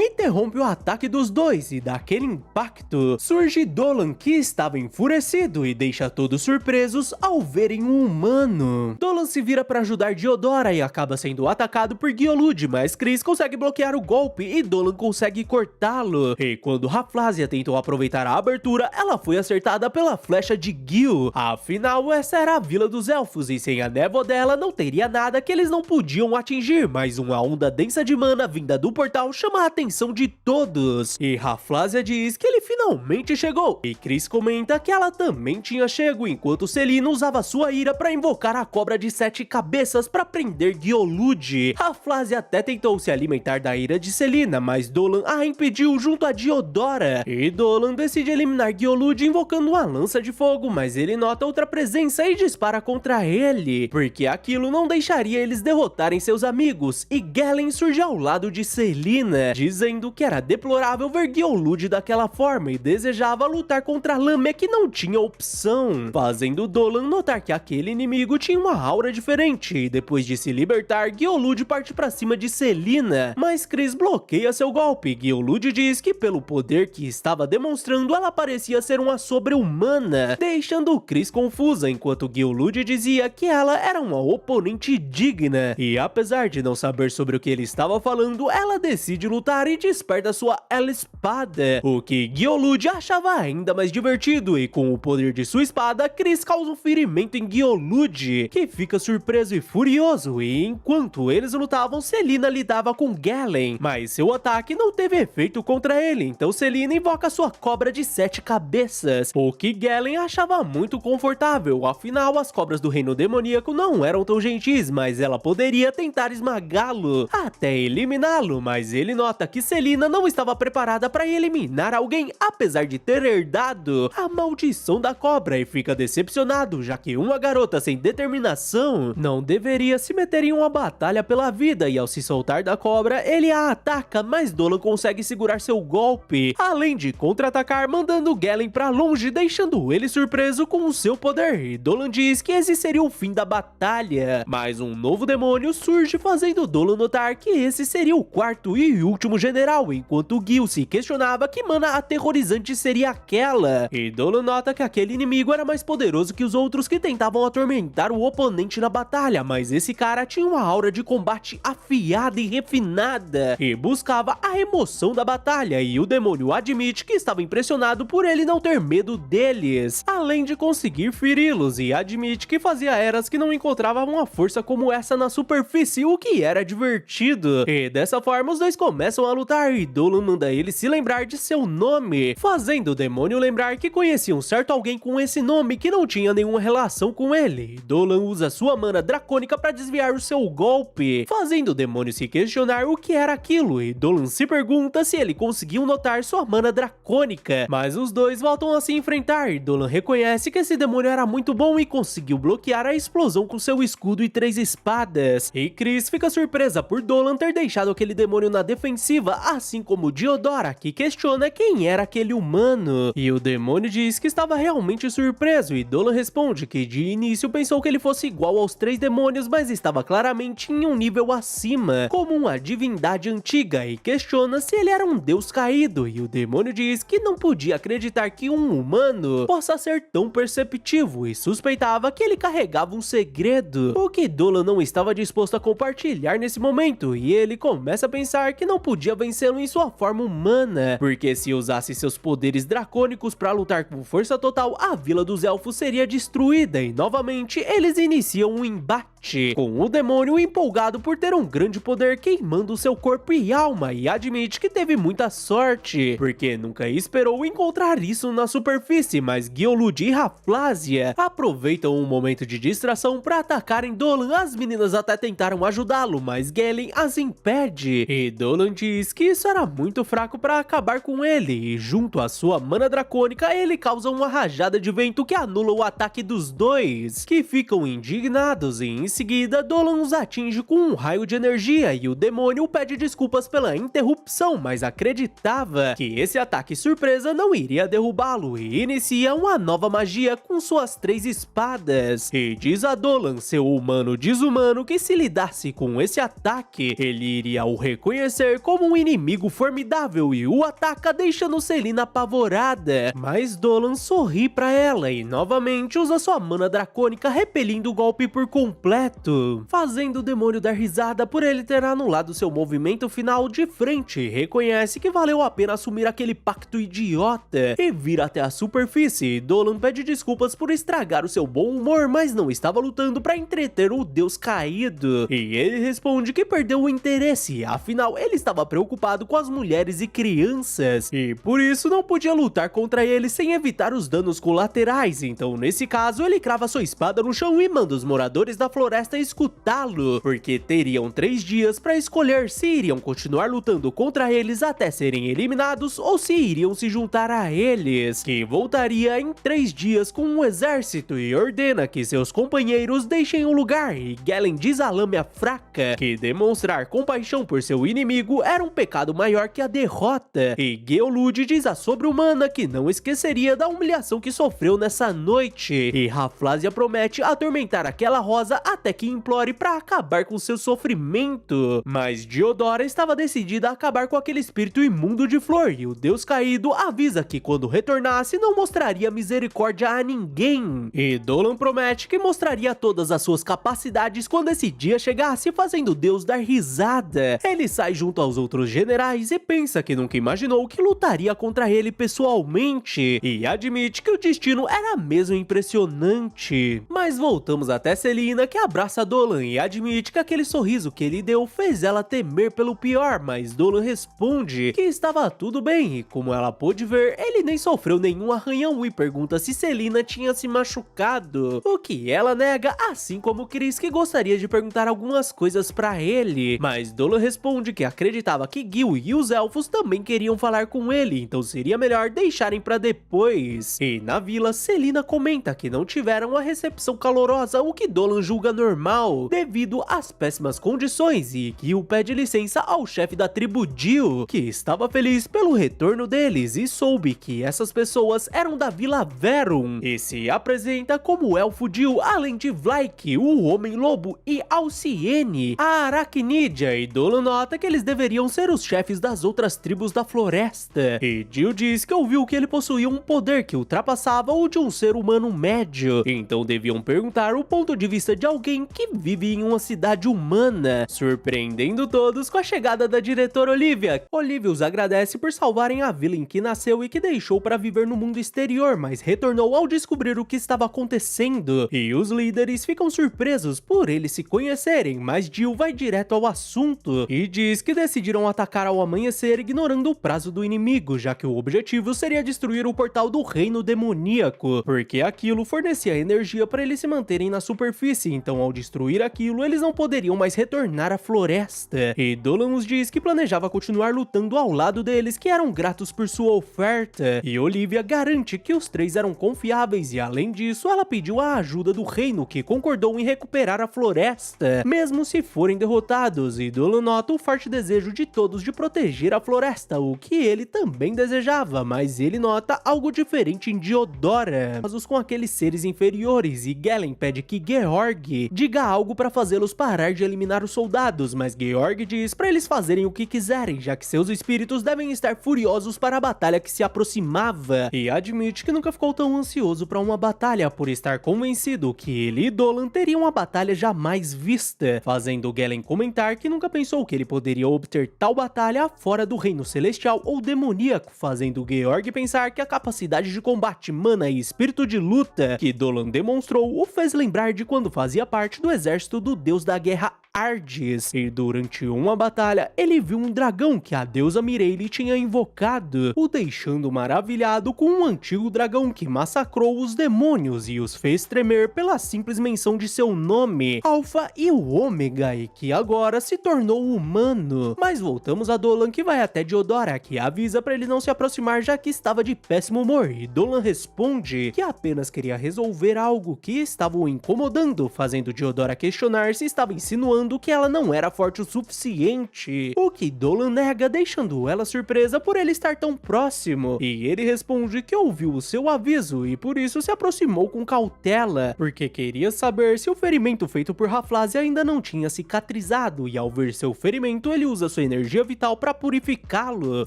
interrompe o ataque dos dois e daquele impacto surge Dolan, que estava enfurecido e deixa todos surpresos ao verem um humano. Dolan se vira para ajudar Diodora e acaba sendo atacado por Giolude, mas Chris consegue bloquear o golpe e Dolan consegue cortá-lo. E quando Raflásia tentou aproveitar a abertura, ela foi acertada pela flecha de Gil. Afinal, essa era a Vila dos Elfos e sem a névoa dela não teria nada que eles não podiam atingir, mas uma onda densa de mana vinda do portal chama a atenção de todos. E Raflásia diz que ele finalmente chegou, e Chris comenta que ela também tinha chego, enquanto Selina usava sua ira para invocar a cobra de 7 cabeças para prender Giolude. Raflásia até tentou se alimentar da ira de Selina, mas Dolan a impediu junto a Diodora, e Dolan decide eliminar Giolude invocando uma lança de fogo, mas ele nota outra presença e dispara contra ele, porque aquilo não deixaria eles derrotarem seus amigos, e Galen surge ao lado de Selina, dizendo que era deplorável ver Giolude daquela forma e desejava lutar contra Lame, que não tinha opção, fazendo Dolan notar que aquele inimigo tinha uma aura diferente, e depois de se libertar, Giolude parte pra cima de Selina, mas Chris bloqueia seu golpe. Giolude diz que pelo poder que estava demonstrando, ela parecia ser uma sobre-humana, deixando Chris confusa, enquanto Giolude dizia que ela era uma oponente digna, e apesar de não saber sobre o que ele estava falando, ela decide lutar e desperta sua espada, o que Giolude achava ainda mais divertido, e com o poder de sua espada, Chris causa um ferimento em Giolude, que fica surpreso e furioso, e enquanto eles lutavam, Selina lidava com Galen, mas seu ataque não teve efeito contra ele, então Selina invoca sua cobra de 7 cabeças, o que Galen achava muito confortável, afinal as cobras do reino demoníaco não eram tão gentis, mas ela poderia tentar esmagá-lo, até eliminá-lo, mas ele nota que Selina não estava preparada para eliminar alguém, apesar de ter herdado a maldição da cobra, e fica decepcionado, já que uma garota sem determinação não deveria se meter em uma batalha pela vida, e ao se soltar da cobra, ele a ataca, mas Dolan consegue segurar seu golpe, além de contra-atacar, mandando Galen pra longe, deixando ele surpreso com o seu poder, e Dolan diz que esse seria o fim da batalha, mas um novo demônio surge, fazendo Dolan notar que esse seria o quarto e último general, enquanto Gil se questionava que mana aterrorizante seria aquela, e Dolan nota que aquele inimigo era mais poderoso que os outros que tentavam atormentar o oponente na batalha, mas esse cara tinha uma aura de combate afiada e refinada, e buscava a emoção da batalha, e o demônio admite que estava impressionado por ele não ter medo deles, além de conseguir feri-los, e admite que fazia eras que não encontrava uma força como essa na superfície, o que era divertido, e dessa forma os dois começam a lutar, e Dolan manda ele se lembrar de seu nome, fazendo o demônio lembrar que conhecia um certo alguém com esse nome que não tinha nenhuma relação com ele. Dolan usa sua mana dracônica para desviar o seu golpe, fazendo o demônio se questionar o que era aquilo, e Dolan se pergunta se ele conseguiu notar sua mana dracônica, mas os dois voltam a se enfrentar, e Dolan reconhece que esse demônio era muito bom e conseguiu bloquear a explosão com seu escudo e 3 espadas, e Chris fica surpresa por Dolan ter deixado aquele demônio na defensiva, assim como Diodora, que questiona quem era aquele aquele humano. E o demônio diz que estava realmente surpreso e Dolan responde que de início pensou que ele fosse igual aos 3 demônios, mas estava claramente em um nível acima, como uma divindade antiga, e questiona se ele era um deus caído. E o demônio diz que não podia acreditar que um humano possa ser tão perceptivo e suspeitava que ele carregava um segredo, o que Dolan não estava disposto a compartilhar nesse momento, e ele começa a pensar que não podia vencê-lo em sua forma humana, porque se usasse seus poderes dracônicos para lutar com força total, a Vila dos Elfos seria destruída e novamente eles iniciam um embate, com o demônio empolgado por ter um grande poder queimando seu corpo e alma, e admite que teve muita sorte, porque nunca esperou encontrar isso na superfície, mas Gielud e Rafflesia aproveitam um momento de distração para atacarem Dolan. As meninas até tentaram ajudá-lo, mas Galen as impede, e Dolan diz que isso era muito fraco para acabar com ele, e junto à sua mana dracônica, ele causa uma rajada de vento que anula o ataque dos dois, que ficam indignados, e em seguida Dolan os atinge com um raio de energia, e o demônio pede desculpas pela interrupção, mas acreditava que esse ataque surpresa não iria derrubá-lo, e inicia uma nova magia com suas 3 espadas, e diz a Dolan, seu humano desumano, que se lidasse com esse ataque, ele iria o reconhecer como um inimigo formidável e o ataca deixando Selina apavorada, mas Dolan sorri pra ela e novamente usa sua mana dracônica repelindo o golpe por completo, fazendo o demônio dar risada por ele ter anulado seu movimento final de frente, e reconhece que valeu a pena assumir aquele pacto idiota e vir até a superfície. Dolan pede desculpas por estragar o seu bom humor, mas não estava lutando pra entreter o deus caído, e ele responde que perdeu o interesse, afinal ele estava preocupado com as mulheres e crianças, e por isso não podia lutar contra ele sem evitar os danos colaterais. Então nesse caso ele crava sua espada no chão e manda os moradores da floresta escutá-lo, porque teriam 3 dias para escolher se iriam continuar lutando contra eles até serem eliminados ou se iriam se juntar a eles, que voltaria em 3 dias com um exército, e ordena que seus companheiros deixem o lugar, e Galen diz a Lâmia fraca que demonstrar compaixão por seu inimigo era um pecado maior que a derrota, e Gielud diz a sobre-humana que não esqueceria da humilhação que sofreu nessa noite, e Rafflesia promete atormentar aquela rosa até que implore para acabar com seu sofrimento, mas Diodora estava decidida a acabar com aquele espírito imundo de Flor, e o deus caído avisa que quando retornasse não mostraria misericórdia a ninguém, e Dolan promete que mostraria todas as suas capacidades quando esse dia chegasse, fazendo o deus dar risada. Ele sai junto aos outros generais e pensa que nunca imaginou que lutaria contra ele pessoalmente, e admite que o destino era mesmo impressionante. Mas voltamos até Selina, que abraça Dolan e admite que aquele sorriso que ele deu fez ela temer pelo pior, mas Dolan responde que estava tudo bem, e como ela pôde ver, ele nem sofreu nenhum arranhão, e pergunta se Selina tinha se machucado, o que ela nega, assim como Chris, que gostaria de perguntar algumas coisas pra ele, mas Dolan responde que acreditava que Gil e os elfos também queriam falar com ele, então seria melhor deixarem pra depois. E na vila, Selina comenta que não tiveram a recepção calorosa, o que Dolan julga normal, devido às péssimas condições, e Gil pede licença ao chefe da tribo Jill, que estava feliz pelo retorno deles e soube que essas pessoas eram da Vila Verum, e se apresenta como o elfo Jill, além de Vlaik, o Homem-Lobo, e Alciene, a Aracnídea, e Dolan nota que eles deveriam ser os chefes das outras tribos da floresta, e Jill diz que ouviu que ele possuía um poder que ultrapassava o de um ser humano médio, então deviam perguntar o ponto de vista de alguém que vive em uma cidade humana, surpreendendo todos com a chegada da diretora Olivia. Olivia os agradece por salvarem a vila em que nasceu e que deixou para viver no mundo exterior, mas retornou ao descobrir o que estava acontecendo, e os líderes ficam surpresos por eles se conhecerem, mas Jill vai direto ao assunto e diz que decidiram atacar ao amanhecer ignorando o prazo do inimigo, já que o objetivo seria destruir o portal do reino demoníaco, porque aquilo fornecia energia para eles se manterem na superfície. Então então ao destruir aquilo, eles não poderiam mais retornar à floresta. E Dolan nos diz que planejava continuar lutando ao lado deles, que eram gratos por sua oferta. E Olivia garante que os três eram confiáveis e além disso, ela pediu a ajuda do reino, que concordou em recuperar a floresta, mesmo se forem derrotados. E Dolan nota o forte desejo de todos de proteger a floresta, o que ele também desejava, mas ele nota algo diferente em Diodora, casos com aqueles seres inferiores, e Galen pede que Georg diga algo para fazê-los parar de eliminar os soldados, mas Georg diz para eles fazerem o que quiserem, já que seus espíritos devem estar furiosos para a batalha que se aproximava, e admite que nunca ficou tão ansioso para uma batalha por estar convencido que ele e Dolan teriam uma batalha jamais vista, fazendo Galen comentar que nunca pensou que ele poderia obter tal batalha fora do reino celestial ou demoníaco, fazendo Georg pensar que a capacidade de combate, mana e espírito de luta que Dolan demonstrou o fez lembrar de quando fazia parte do exército do deus da guerra Ardis, e durante uma batalha ele viu um dragão que a deusa Mireille tinha invocado, o deixando maravilhado com um antigo dragão que massacrou os demônios e os fez tremer pela simples menção de seu nome, Alpha e o Ômega, e que agora se tornou humano. Mas voltamos a Dolan, que vai até Diodora, que avisa para ele não se aproximar já que estava de péssimo humor, e Dolan responde que apenas queria resolver algo que estava o incomodando, fazendo Diodora questionar se estava insinuando que ela não era forte o suficiente, o que Dolan nega, deixando ela surpresa por ele estar tão próximo, e ele responde que ouviu o seu aviso e por isso se aproximou com cautela, porque queria saber se o ferimento feito por Rafflesia ainda não tinha cicatrizado, e ao ver seu ferimento ele usa sua energia vital para purificá-lo,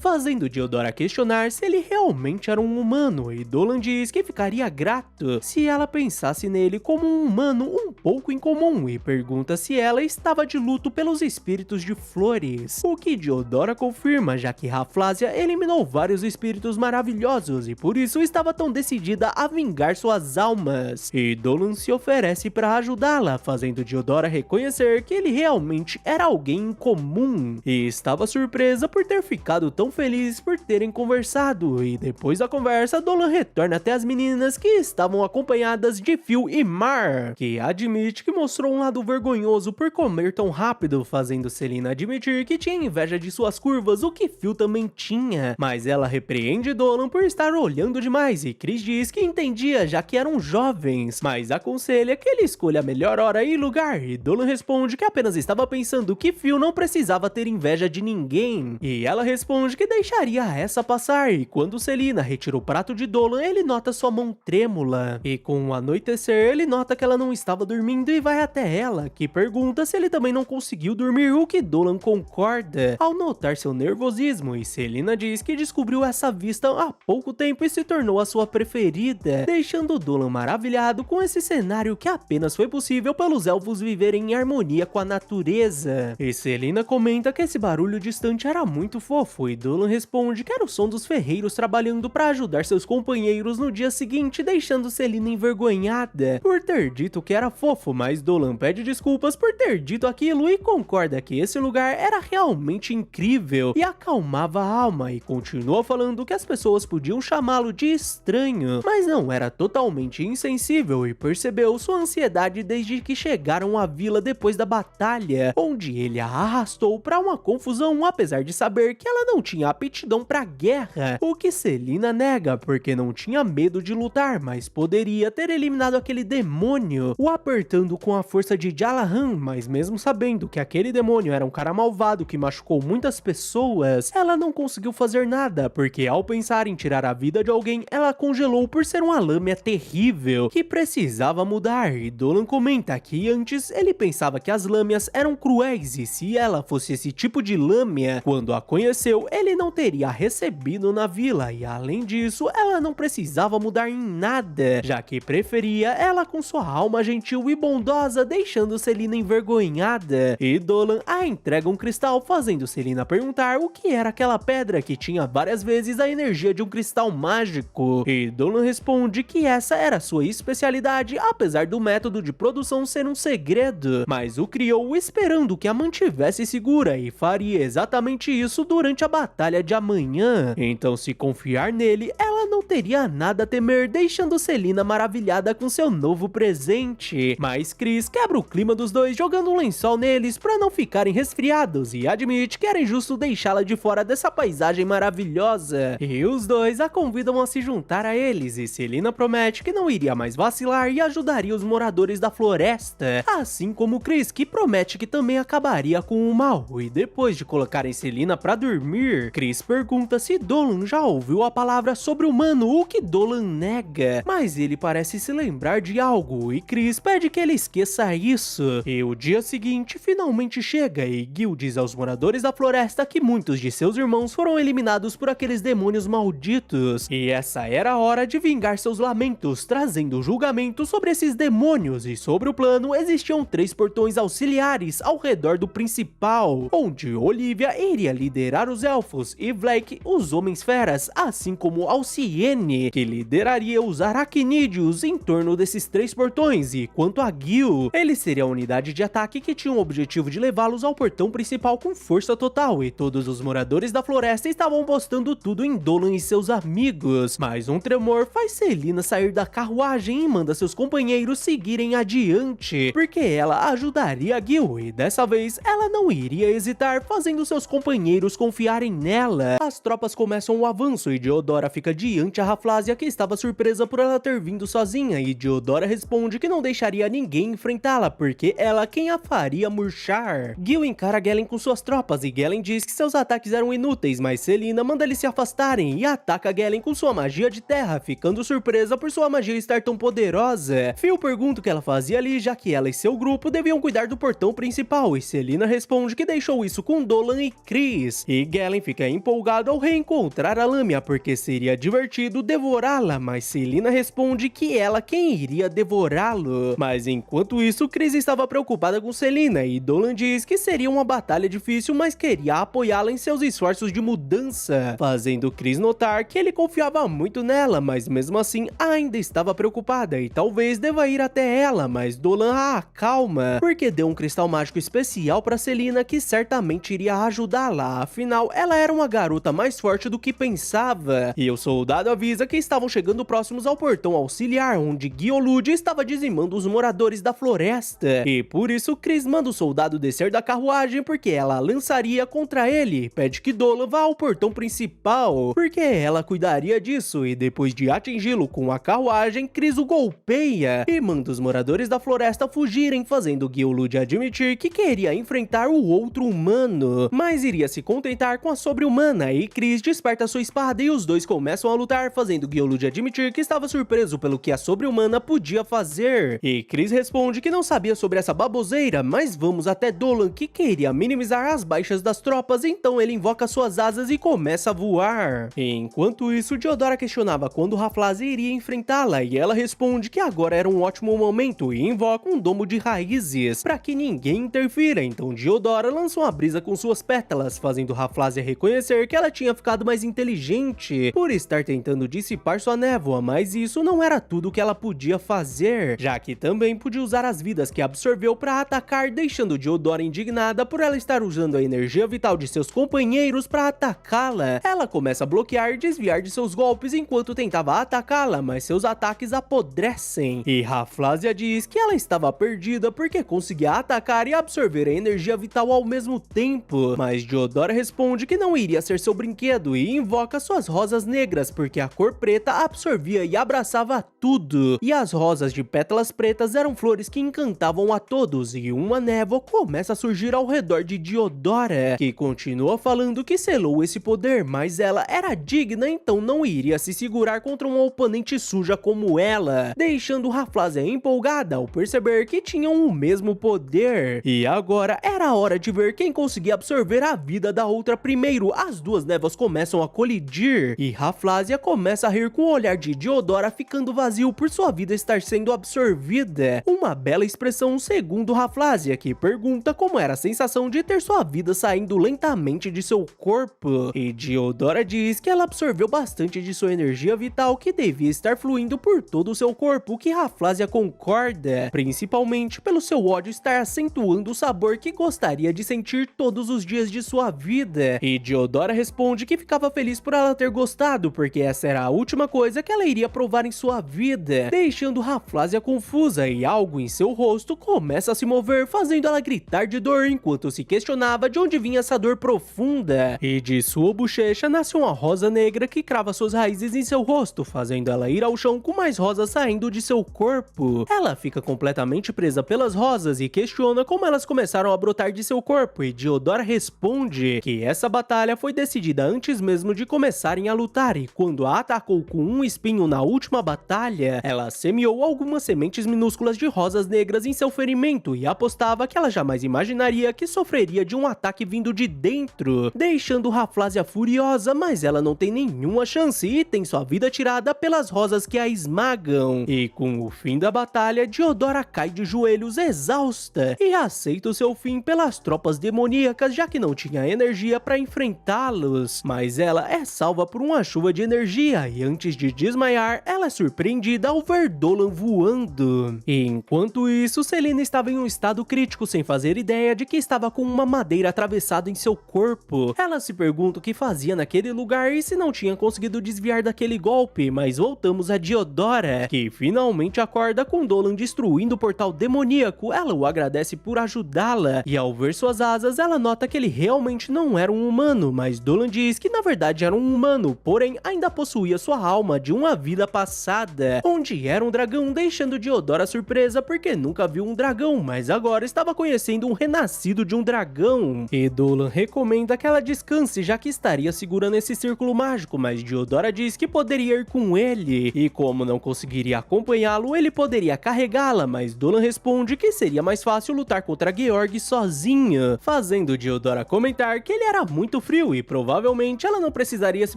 fazendo Diodora questionar se ele realmente era um humano, e Dolan diz que ficaria grato se ela pensasse nele como um humano um pouco incomum, e pergunta se ela estava de luto pelos espíritos de flores, o que Diodora confirma, já que Rafflesia eliminou vários espíritos maravilhosos e por isso estava tão decidida a vingar suas almas, e Dolan se oferece para ajudá-la, fazendo Diodora reconhecer que ele realmente era alguém incomum, e estava surpresa por ter ficado tão feliz por terem conversado, e depois da conversa Dolan retorna até as meninas, que estavam acompanhadas de Phil e Mar, que admite que mostrou um lado vergonhoso por comer tão rápido, fazendo Selina admitir que tinha inveja de suas curvas, o que Phil também tinha, mas ela repreende Dolan por estar olhando demais, e Chris diz que entendia já que eram jovens, mas aconselha que ele escolha a melhor hora e lugar, e Dolan responde que apenas estava pensando que Phil não precisava ter inveja de ninguém, e ela responde que deixaria essa passar, e quando Selina retira o prato de Dolan, ele nota sua mão trêmula, e com o anoitecer ele nota que ela não estava dormindo e vai até ela, que pergunta se ele também não conseguiu dormir, o que Dolan concorda ao notar seu nervosismo, e Selina diz que descobriu essa vista há pouco tempo e se tornou a sua preferida, deixando Dolan maravilhado com esse cenário que apenas foi possível pelos elfos viverem em harmonia com a natureza. E Selina comenta que esse barulho distante era muito fofo, e Dolan responde que era o som dos ferreiros trabalhando para ajudar seus companheiros no dia seguinte, deixando Selina envergonhada por ter dito que era fofo, mas Dolan pede desculpas por ter dito aquilo e concorda que esse lugar era realmente incrível e acalmava a alma, e continua falando que as pessoas podiam chamá-lo de estranho, mas não era totalmente insensível, e percebeu sua ansiedade desde que chegaram à vila depois da batalha, onde ele a arrastou para uma confusão, apesar de saber que ela não tinha aptidão para guerra, o que Selina nega porque não tinha medo de lutar, mas poderia ter eliminado aquele demônio, o apertando com a força de Jalahan, mas mesmo sabendo que aquele demônio era um cara malvado que machucou muitas pessoas, ela não conseguiu fazer nada, porque ao pensar em tirar a vida de alguém, ela congelou por ser uma lâmina terrível que precisava mudar, e Dolan comenta que antes ele pensava que as lâminas eram cruéis, e se ela fosse esse tipo de lâmina, quando a conheceu, ele não teria recebido na vila, e além disso, ela não precisava mudar em nada, já que preferia ela com sua alma gentil e bondosa, deixando Selina envergonhada, e Dolan a entrega um cristal, fazendo Selina perguntar o que era aquela pedra que tinha várias vezes a energia de um cristal mágico, e Dolan responde que essa era sua especialidade, apesar do método de produção ser um segredo, mas o criou esperando que a mantivesse segura, e faria exatamente isso durante a batalha de amanhã, então se confiar nele, ela não não teria nada a temer, deixando Selina maravilhada com seu novo presente. Mas Chris quebra o clima dos dois jogando um lençol neles pra não ficarem resfriados e admite que era injusto deixá-la de fora dessa paisagem maravilhosa. E os dois a convidam a se juntar a eles e Selina promete que não iria mais vacilar e ajudaria os moradores da floresta, assim como Chris, que promete que também acabaria com o mal. E depois de colocarem Selina pra dormir, Chris pergunta se Dolan já ouviu a palavra sobre-humano, o que Dolan nega, mas ele parece se lembrar de algo e Chris pede que ele esqueça isso. E o dia seguinte finalmente chega e Gil diz aos moradores da floresta que muitos de seus irmãos foram eliminados por aqueles demônios malditos, e essa era a hora de vingar seus lamentos, trazendo julgamento sobre esses demônios. E sobre o plano existiam 3 portões auxiliares ao redor do principal, onde Olivia iria liderar os elfos e Blake os homens-feras, assim como Alciene, que lideraria os aracnídeos em torno desses 3 portões. E quanto a Gil, ele seria a unidade de ataque que tinha o objetivo de levá-los ao portão principal com força total, e todos os moradores da floresta estavam postando tudo em Dolan e seus amigos. Mas um tremor faz Selina sair da carruagem e manda seus companheiros seguirem adiante, porque ela ajudaria a Gil, e dessa vez ela não iria hesitar, fazendo seus companheiros confiarem nela. As tropas começam o avanço e Diodora fica diante a Rafflesia, que estava surpresa por ela ter vindo sozinha, e Diodora responde que não deixaria ninguém enfrentá-la, porque ela quem a faria murchar. Gil encara Galen com suas tropas e Galen diz que seus ataques eram inúteis, mas Selina manda eles se afastarem e ataca Galen com sua magia de terra, ficando surpresa por sua magia estar tão poderosa. Phil pergunta o que ela fazia ali, já que ela e seu grupo deviam cuidar do portão principal, e Selina responde que deixou isso com Dolan e Chris. E Galen fica empolgado ao reencontrar a Lâmia, porque seria divertido devorá-la, mas Selina responde que ela quem iria devorá-lo. Mas enquanto isso, Chris estava preocupada com Selina, e Dolan diz que seria uma batalha difícil, mas queria apoiá-la em seus esforços de mudança, fazendo Chris notar que ele confiava muito nela, mas mesmo assim ainda estava preocupada e talvez deva ir até ela, mas Dolan a acalma, porque deu um cristal mágico especial para Selina que certamente iria ajudá-la, afinal ela era uma garota mais forte do que pensava. E o soldado avisa que estavam chegando próximos ao portão auxiliar, onde Giolud estava dizimando os moradores da floresta, e por isso Chris manda o soldado descer da carruagem, porque ela lançaria contra ele, pede que Dolan vá ao portão principal, porque ela cuidaria disso, e depois de atingi-lo com a carruagem, Chris o golpeia e manda os moradores da floresta fugirem, fazendo Giolud admitir que queria enfrentar o outro humano, mas iria se contentar com a sobre-humana, e Chris desperta sua espada e os dois começam a lutar, fazendo Giolud admitir que estava surpreso pelo que a sobre-humana podia fazer. E Chris responde que não sabia sobre essa baboseira, mas vamos até Dolan, que queria minimizar as baixas das tropas, então ele invoca suas asas e começa a voar. Enquanto isso, Diodora questionava quando Rafflesia iria enfrentá-la, e ela responde que agora era um ótimo momento e invoca um domo de raízes para que ninguém interfira, então Diodora lança uma brisa com suas pétalas, fazendo Rafflesia reconhecer que ela tinha ficado mais inteligente por estar tentando dissipar sua névoa, mas isso não era tudo que ela podia fazer, já que também podia usar as vidas que absorveu para atacar, deixando Diodora indignada por ela estar usando a energia vital de seus companheiros para atacá-la. Ela começa a bloquear e desviar de seus golpes enquanto tentava atacá-la, mas seus ataques apodrecem, e Rafflesia diz que ela estava perdida porque conseguia atacar e absorver a energia vital ao mesmo tempo, mas Diodora responde que não iria ser seu brinquedo e invoca suas rosas negras, porque a cor preta absorvia e abraçava tudo, e as rosas de pétalas pretas eram flores que encantavam a todos, e uma névoa começa a surgir ao redor de Diodora, que continua falando que selou esse poder, mas ela era digna, então não iria se segurar contra uma oponente suja como ela, deixando Rafflesia empolgada ao perceber que tinham o mesmo poder. E agora era a hora de ver quem conseguia absorver a vida da outra primeiro. As duas névoas começam a colidir, e Rafflesia começa a rir com o olhar de Diodora ficando vazio por sua vida estar sendo absorvida. Uma bela expressão segundo Rafflesia, que pergunta como era a sensação de ter sua vida saindo lentamente de seu corpo, e Diodora diz que ela absorveu bastante de sua energia vital que devia estar fluindo por todo o seu corpo, que Rafflesia concorda, principalmente pelo seu ódio estar acentuando o sabor que gostaria de sentir todos os dias de sua vida. E Diodora responde que ficava feliz por ela ter gostado, porque essa era a última coisa que ela iria provar em sua vida, deixando Raflésia confusa e algo em seu rosto começa a se mover, fazendo ela gritar de dor enquanto se questionava de onde vinha essa dor profunda. E de sua bochecha nasce uma rosa negra que crava suas raízes em seu rosto, fazendo ela ir ao chão com mais rosas saindo de seu corpo. Ela fica completamente presa pelas rosas e questiona como elas começaram a brotar de seu corpo, e Diodora responde que essa batalha foi decidida antes mesmo de começarem a lutar, e quando a atacou com um espinho na última batalha, ela semeou algumas sementes minúsculas de rosas negras em seu ferimento e apostava que ela jamais imaginaria que sofreria de um ataque vindo de dentro, deixando Raflésia furiosa, mas ela não tem nenhuma chance e tem sua vida tirada pelas rosas que a esmagam. E com o fim da batalha, Diodora cai de joelhos exausta e aceita o seu fim pelas tropas demoníacas, já que não tinha energia para enfrentá-los. Mas ela é salva por uma chuva de energia e antes de desmaiar, ela é surpreendida ao ver Dolan voando. E enquanto isso, Selena estava em um estado crítico, sem fazer ideia de que estava com uma madeira atravessada em seu corpo. Ela se pergunta o que fazia naquele lugar e se não tinha conseguido desviar daquele golpe, mas voltamos a Diodora, que finalmente acorda com Dolan destruindo o portal demoníaco. Ela o agradece por ajudá-la, e ao ver suas asas, ela nota que ele realmente não era um humano, mas Dolan diz que na verdade era um humano, porém ainda possuía sua alma de uma vida passada, onde era um dragão, deixando Diodora surpresa porque nunca viu um dragão, mas agora estava conhecendo um renascido de um dragão. E Dolan recomenda que ela descanse, já que estaria segurando esse círculo mágico, mas Diodora diz que poderia ir com ele, e como não conseguiria acompanhá-lo, ele poderia carregá-la, mas Dolan responde que seria mais fácil lutar contra Georg sozinha, fazendo Diodora comentar que ele era muito frio e provavelmente ela não precisaria se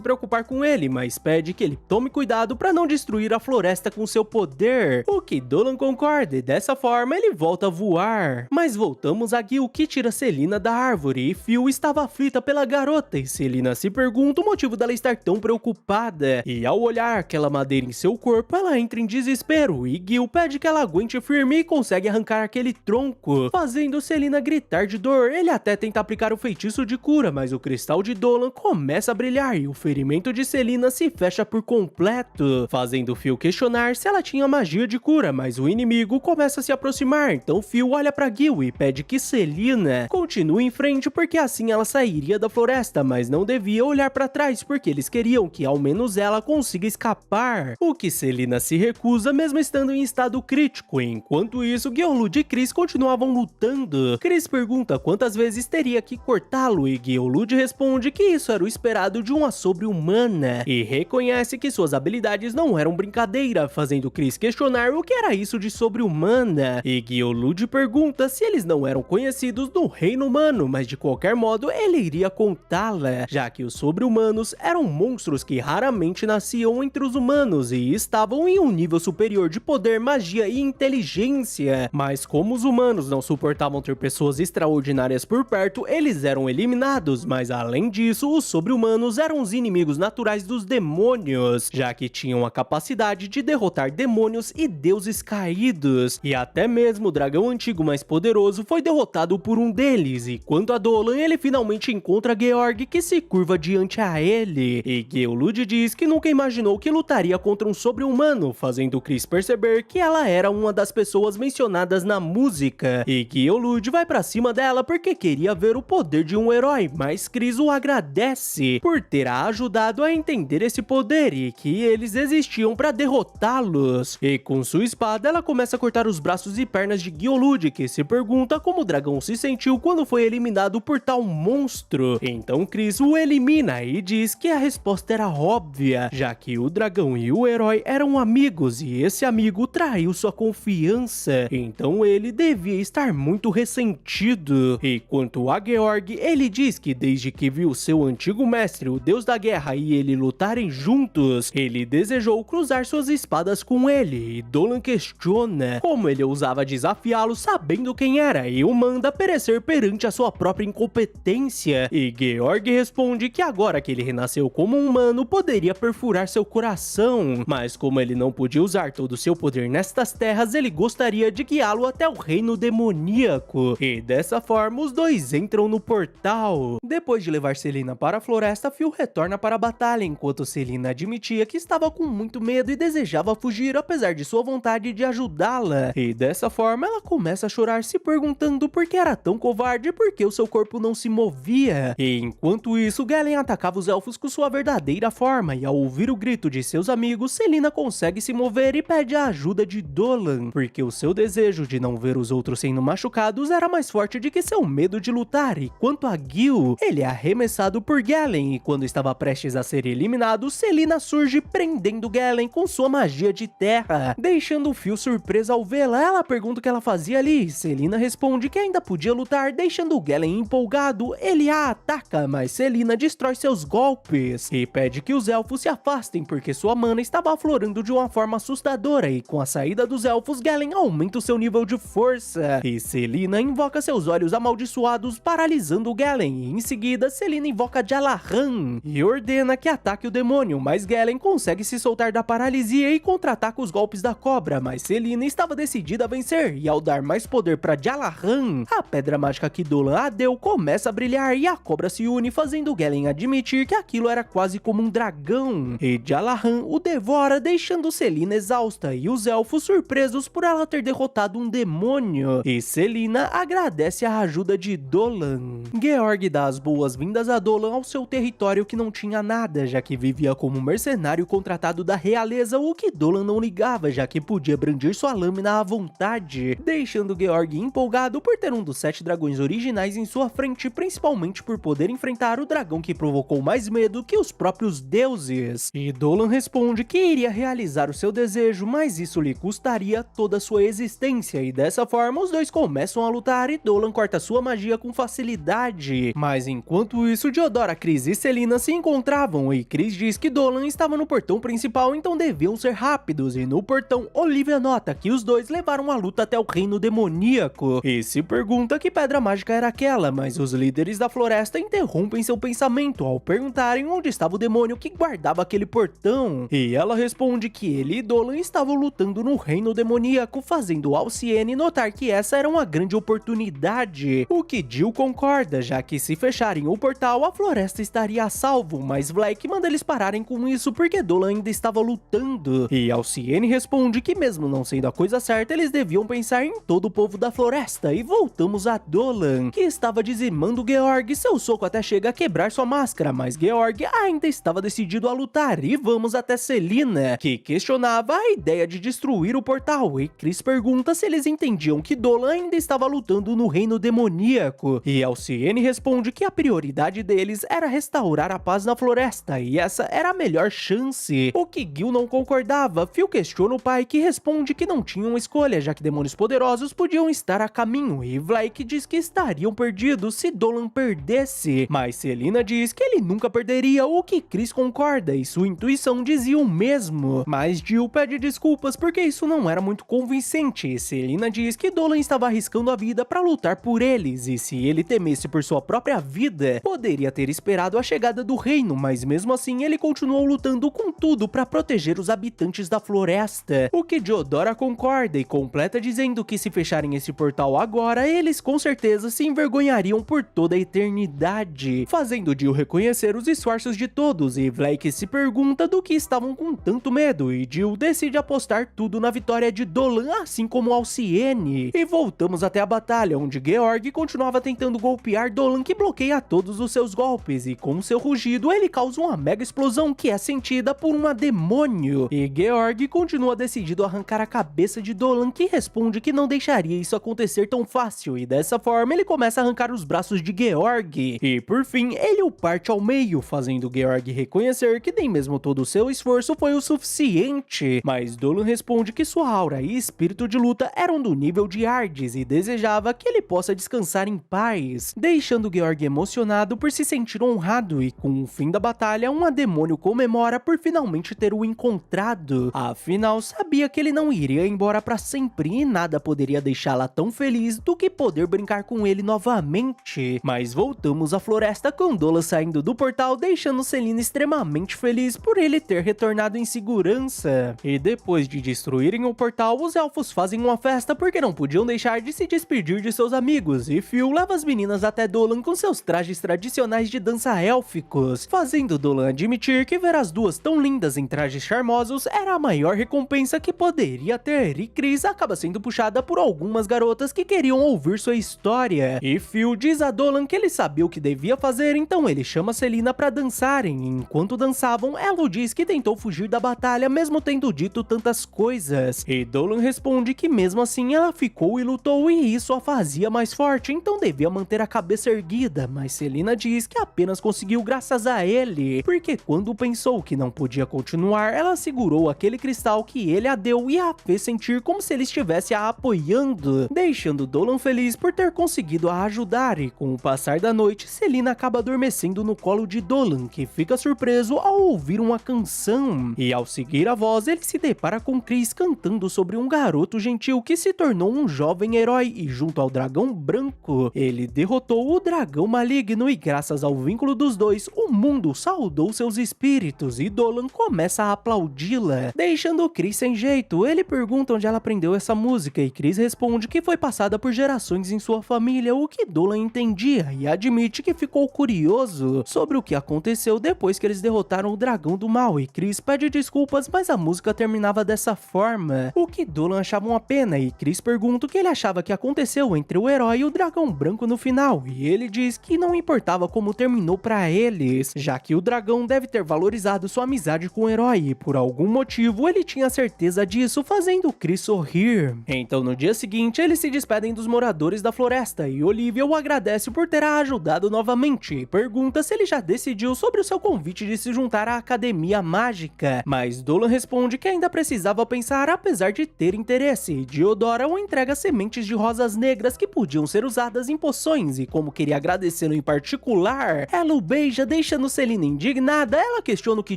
preocupar com ele, mas pede que ele tome cuidado para não destruir a floresta com seu poder, o que Dolan concorda, e dessa forma ele volta a voar. Mas voltamos a Gil, que tira Selena da árvore, e Phil estava aflita pela garota, e Selena se pergunta o motivo dela estar tão preocupada, e ao olhar aquela madeira em seu corpo, ela entra em desespero, e Gil pede que ela aguente firme e consegue arrancar aquele tronco, fazendo Selena gritar de dor. Ele até tenta aplicar o feitiço de cura, mas o cristal de Dolan começa a brilhar e o ferimento de Selena se fecha por completo, fazendo Phil questionar se ela tinha magia de cura, mas o inimigo começa a se aproximar, então Phil olha pra Gil e pede que Selena continue em frente porque assim ela sairia da floresta, mas não devia olhar pra trás porque eles queriam que ao menos ela consiga escapar, o que Selena se recusa mesmo estando em estado crítico. Enquanto isso, Geolud e Chris continuavam lutando. Chris pergunta quantas vezes teria que cortá-lo e Geolud responde que isso era o esperado de uma sobre-humana e reconhece que suas habilidades não eram brincadeira, fazendo Chris questionar o que era isso de sobre-humana, e Geolud pergunta se eles não eram conhecidos no reino humano, mas de qualquer modo ele iria contá-la, já que os sobre-humanos eram monstros que raramente nasciam entre os humanos e estavam em um nível superior de poder, magia e inteligência, mas como os humanos não suportavam ter pessoas extraordinárias por perto, eles eram eliminados. Mas além disso, os sobre-humanos eram os inimigos naturais dos demônios, já que tinham a capacidade de derrotar demônios e deuses caídos, e até mesmo o dragão antigo mais poderoso foi derrotado por um deles. E quanto a Dolan, ele finalmente encontra Georg, que se curva diante a ele, e Geolud diz que nunca imaginou que lutaria contra um sobre-humano, fazendo Chris perceber que ela era uma das pessoas mencionadas na música, e Geolud vai pra cima dela porque queria ver o poder de um herói, mas Chris o agradece por ter a ajudado a entender esse poder e que eles existiam pra derrotá-los. E com sua espada ela começa a cortar os braços e pernas de Geolud, que se pergunta como o dragão se sentiu quando foi eliminado por tal monstro. Então Chris o elimina e diz que a resposta era óbvia, já que o dragão e o herói eram amigos e esse amigo traiu sua confiança, então ele devia estar muito ressentido. E quanto a Georg, ele diz que desde que viu seu antigo mestre, o deus da guerra, e ele lutarem juntos, ele desejou cruzar suas espadas com ele, e Dolan questiona como ele ousava desafiá-lo sabendo quem era e o manda perecer perante a sua própria incompetência, e Georg responde que agora que ele renasceu como um humano, poderia perfurar seu coração, mas como ele não podia usar todo o seu poder nestas terras, ele gostaria de guiá-lo até o reino demoníaco, e dessa forma os dois entram no portal. Depois de levar Selena para a floresta, Phil retorna para a batalha, enquanto Selina admitia que estava com muito medo e desejava fugir apesar de sua vontade de ajudá-la. E dessa forma ela começa a chorar, se perguntando por que era tão covarde e por que o seu corpo não se movia. E enquanto isso, Galen atacava os elfos com sua verdadeira forma, e ao ouvir o grito de seus amigos, Selina consegue se mover e pede a ajuda de Dolan, porque o seu desejo de não ver os outros sendo machucados era mais forte do que seu medo de lutar. E quanto a Gil, ele é arremessado por Galen, e quando estava prestes a ser eliminado, Selina surge prendendo Galen com sua magia de terra, deixando o Fio surpresa ao vê-la. Ela pergunta o que ela fazia ali, Selina responde que ainda podia lutar, deixando Galen empolgado. Ele a ataca, mas Selina destrói seus golpes e pede que os elfos se afastem porque sua mana estava aflorando de uma forma assustadora, e com a saída dos elfos, Galen aumenta o seu nível de força e Selina invoca seus olhos amaldiçoados, paralisando Galen, e em seguida Selina invoca Jalaran e ordena que ataque o demônio, mas Galen consegue se soltar da paralisia e contra-ataca os golpes da cobra, mas Selina estava decidida a vencer, e ao dar mais poder para Jalaran, a pedra mágica que Dolan a deu começa a brilhar e a cobra se une, fazendo Galen admitir que aquilo era quase como um dragão, e Jalaran o devora, deixando Selina exausta e os elfos surpresos por ela ter derrotado um demônio, e Selina agradece a ajuda de Dolan. Georg dá as boas-vindas a Dolan ao seu território, que não tinha nada, já que vivia como mercenário contratado da realeza, o que Dolan não ligava, já que podia brandir sua lâmina à vontade, deixando Georg empolgado por ter um dos 7 dragões originais em sua frente, principalmente por poder enfrentar o dragão que provocou mais medo que os próprios deuses. E Dolan responde que iria realizar o seu desejo, mas isso lhe custaria toda a sua existência, e dessa forma os dois começam a lutar e Dolan corta sua magia com facilidade. Mas enquanto isso, Diodora, Chris e Selina se encontravam, e Chris diz que Dolan estava no portão principal, então deviam ser rápidos, e no portão Olivia nota que os dois levaram a luta até o reino demoníaco e se pergunta que pedra mágica era aquela, mas os líderes da floresta interrompem seu pensamento ao perguntarem onde estava o demônio que guardava aquele portão, e ela responde que ele e Dolan estavam lutando no reino demoníaco, fazendo Alciene notar que essa era uma grande oportunidade, o que Jill concorda, já que se fecharem o portal a floresta estaria a salvo, mas Blake manda eles pararem com isso porque Dolan ainda estava lutando, e Alciene responde que mesmo não sendo a coisa certa, eles deviam pensar em todo o povo da floresta. E voltamos a Dolan, que estava dizimando Georg. Seu soco até chega a quebrar sua máscara, mas Georg ainda estava decidido a lutar. E vamos até Selina, que questionava a ideia de destruir o portal, e Chris pergunta se eles entendiam que Dolan ainda estava lutando no reino demoníaco, e Alciene responde que a prioridade deles era restaurar a paz na floresta, e essa era a melhor chance, o que Gil não concordava. Phil questiona o pai, que responde que não tinham escolha, já que demônios poderosos podiam estar a caminho, e Blake diz que estariam perdidos se Dolan perdesse, mas Selina diz que ele nunca perderia, o que Chris concorda, e sua intuição dizia o mesmo, mas Jill pede desculpas porque isso não era muito convincente, e Selina diz que Dolan estava arriscando a vida para lutar por eles, e se ele temesse por sua própria vida, poderia ter esperado a chegada do reino, mas mesmo assim ele continuou lutando com tudo para proteger os habitantes da floresta, o que Diodora concorda e completa dizendo que se fecharem esse portal agora, eles com certeza se envergonhariam por toda a eternidade, fazendo Jill reconhecer os esforços de todos, e Blake se pergunta do que estavam com tanto medo, e Jill decide apostar tudo na vitória de Dolan, assim como Alciene. E voltamos até a batalha, onde Georg continuava tentando golpear Dolan, que bloqueia todos os seus golpes, e com seu rugido ele causa uma mega explosão que é sentida por uma demônio, e Georg continua decidido a arrancar a cabeça de Dolan, que responde que não deixaria isso acontecer tão fácil, e dessa forma ele começa a arrancar os braços de Georg, e por fim ele o parte ao meio, fazendo Georg reconhecer que nem mesmo todo o seu esforço foi o suficiente, mas Dolan responde que sua aura e espírito de luta eram do nível de Hades e desejava que ele possa descansar em paz, deixando Georg emocionado por se sentir honrado, e com o fim da batalha, uma demônio comemora por finalmente ter o encontrado, afinal sabia que ele não iria embora para sempre e nada poderia deixá-la tão feliz do que poder brincar com ele novamente. Mas voltamos à floresta com Dolan saindo do portal, deixando Selina extremamente feliz por ele ter retornado em segurança. E depois de destruírem o portal, os elfos fazem uma festa porque não podiam deixar de se despedir de seus amigos, e Phil leva as meninas até Dolan com seus trajes tradicionais de dança élficos, fazendo Dolan admitir admitir que ver as duas tão lindas em trajes charmosos era a maior recompensa que poderia ter, e Chris acaba sendo puxada por algumas garotas que queriam ouvir sua história. E Phil diz a Dolan que ele sabia o que devia fazer, então ele chama Selina pra dançarem, e enquanto dançavam, ela diz que tentou fugir da batalha mesmo tendo dito tantas coisas, e Dolan responde que mesmo assim ela ficou e lutou e isso a fazia mais forte, então devia manter a cabeça erguida, mas Selina diz que apenas conseguiu graças a ele, porque quando pensou que não podia continuar, ela segurou aquele cristal que ele a deu e a fez sentir como se ele estivesse a apoiando, deixando Dolan feliz por ter conseguido a ajudar, e com o passar da noite, Selina acaba adormecendo no colo de Dolan, que fica surpreso ao ouvir uma canção, e ao seguir a voz, ele se depara com Chris cantando sobre um garoto gentil que se tornou um jovem herói, e junto ao dragão branco, ele derrotou o dragão maligno, e graças ao vínculo dos dois, o mundo saudou seus espíritos, e Dolan começa a aplaudi-la, deixando Chris sem jeito. Ele pergunta onde ela aprendeu essa música, e Chris responde que foi passada por gerações em sua família, o que Dolan entendia, e admite que ficou curioso sobre o que aconteceu depois que eles derrotaram o dragão do mal, e Chris pede desculpas, mas a música terminava dessa forma, o que Dolan achava uma pena, e Chris pergunta o que ele achava que aconteceu entre o herói e o dragão branco no final, e ele diz que não importava como terminou pra eles, já que o dragão deve ter valorizado sua amizade com o herói, e por algum motivo ele tinha certeza disso, fazendo Chris sorrir. Então no dia seguinte eles se despedem dos moradores da floresta, e Olivia o agradece por ter a ajudado novamente, e pergunta se ele já decidiu sobre o seu convite de se juntar à Academia Mágica, mas Dolan responde que ainda precisava pensar apesar de ter interesse, e Diodora o entrega sementes de rosas negras que podiam ser usadas em poções, e como queria agradecê-lo em particular, ela o beija deixando Selina indignada. Ela questiona o que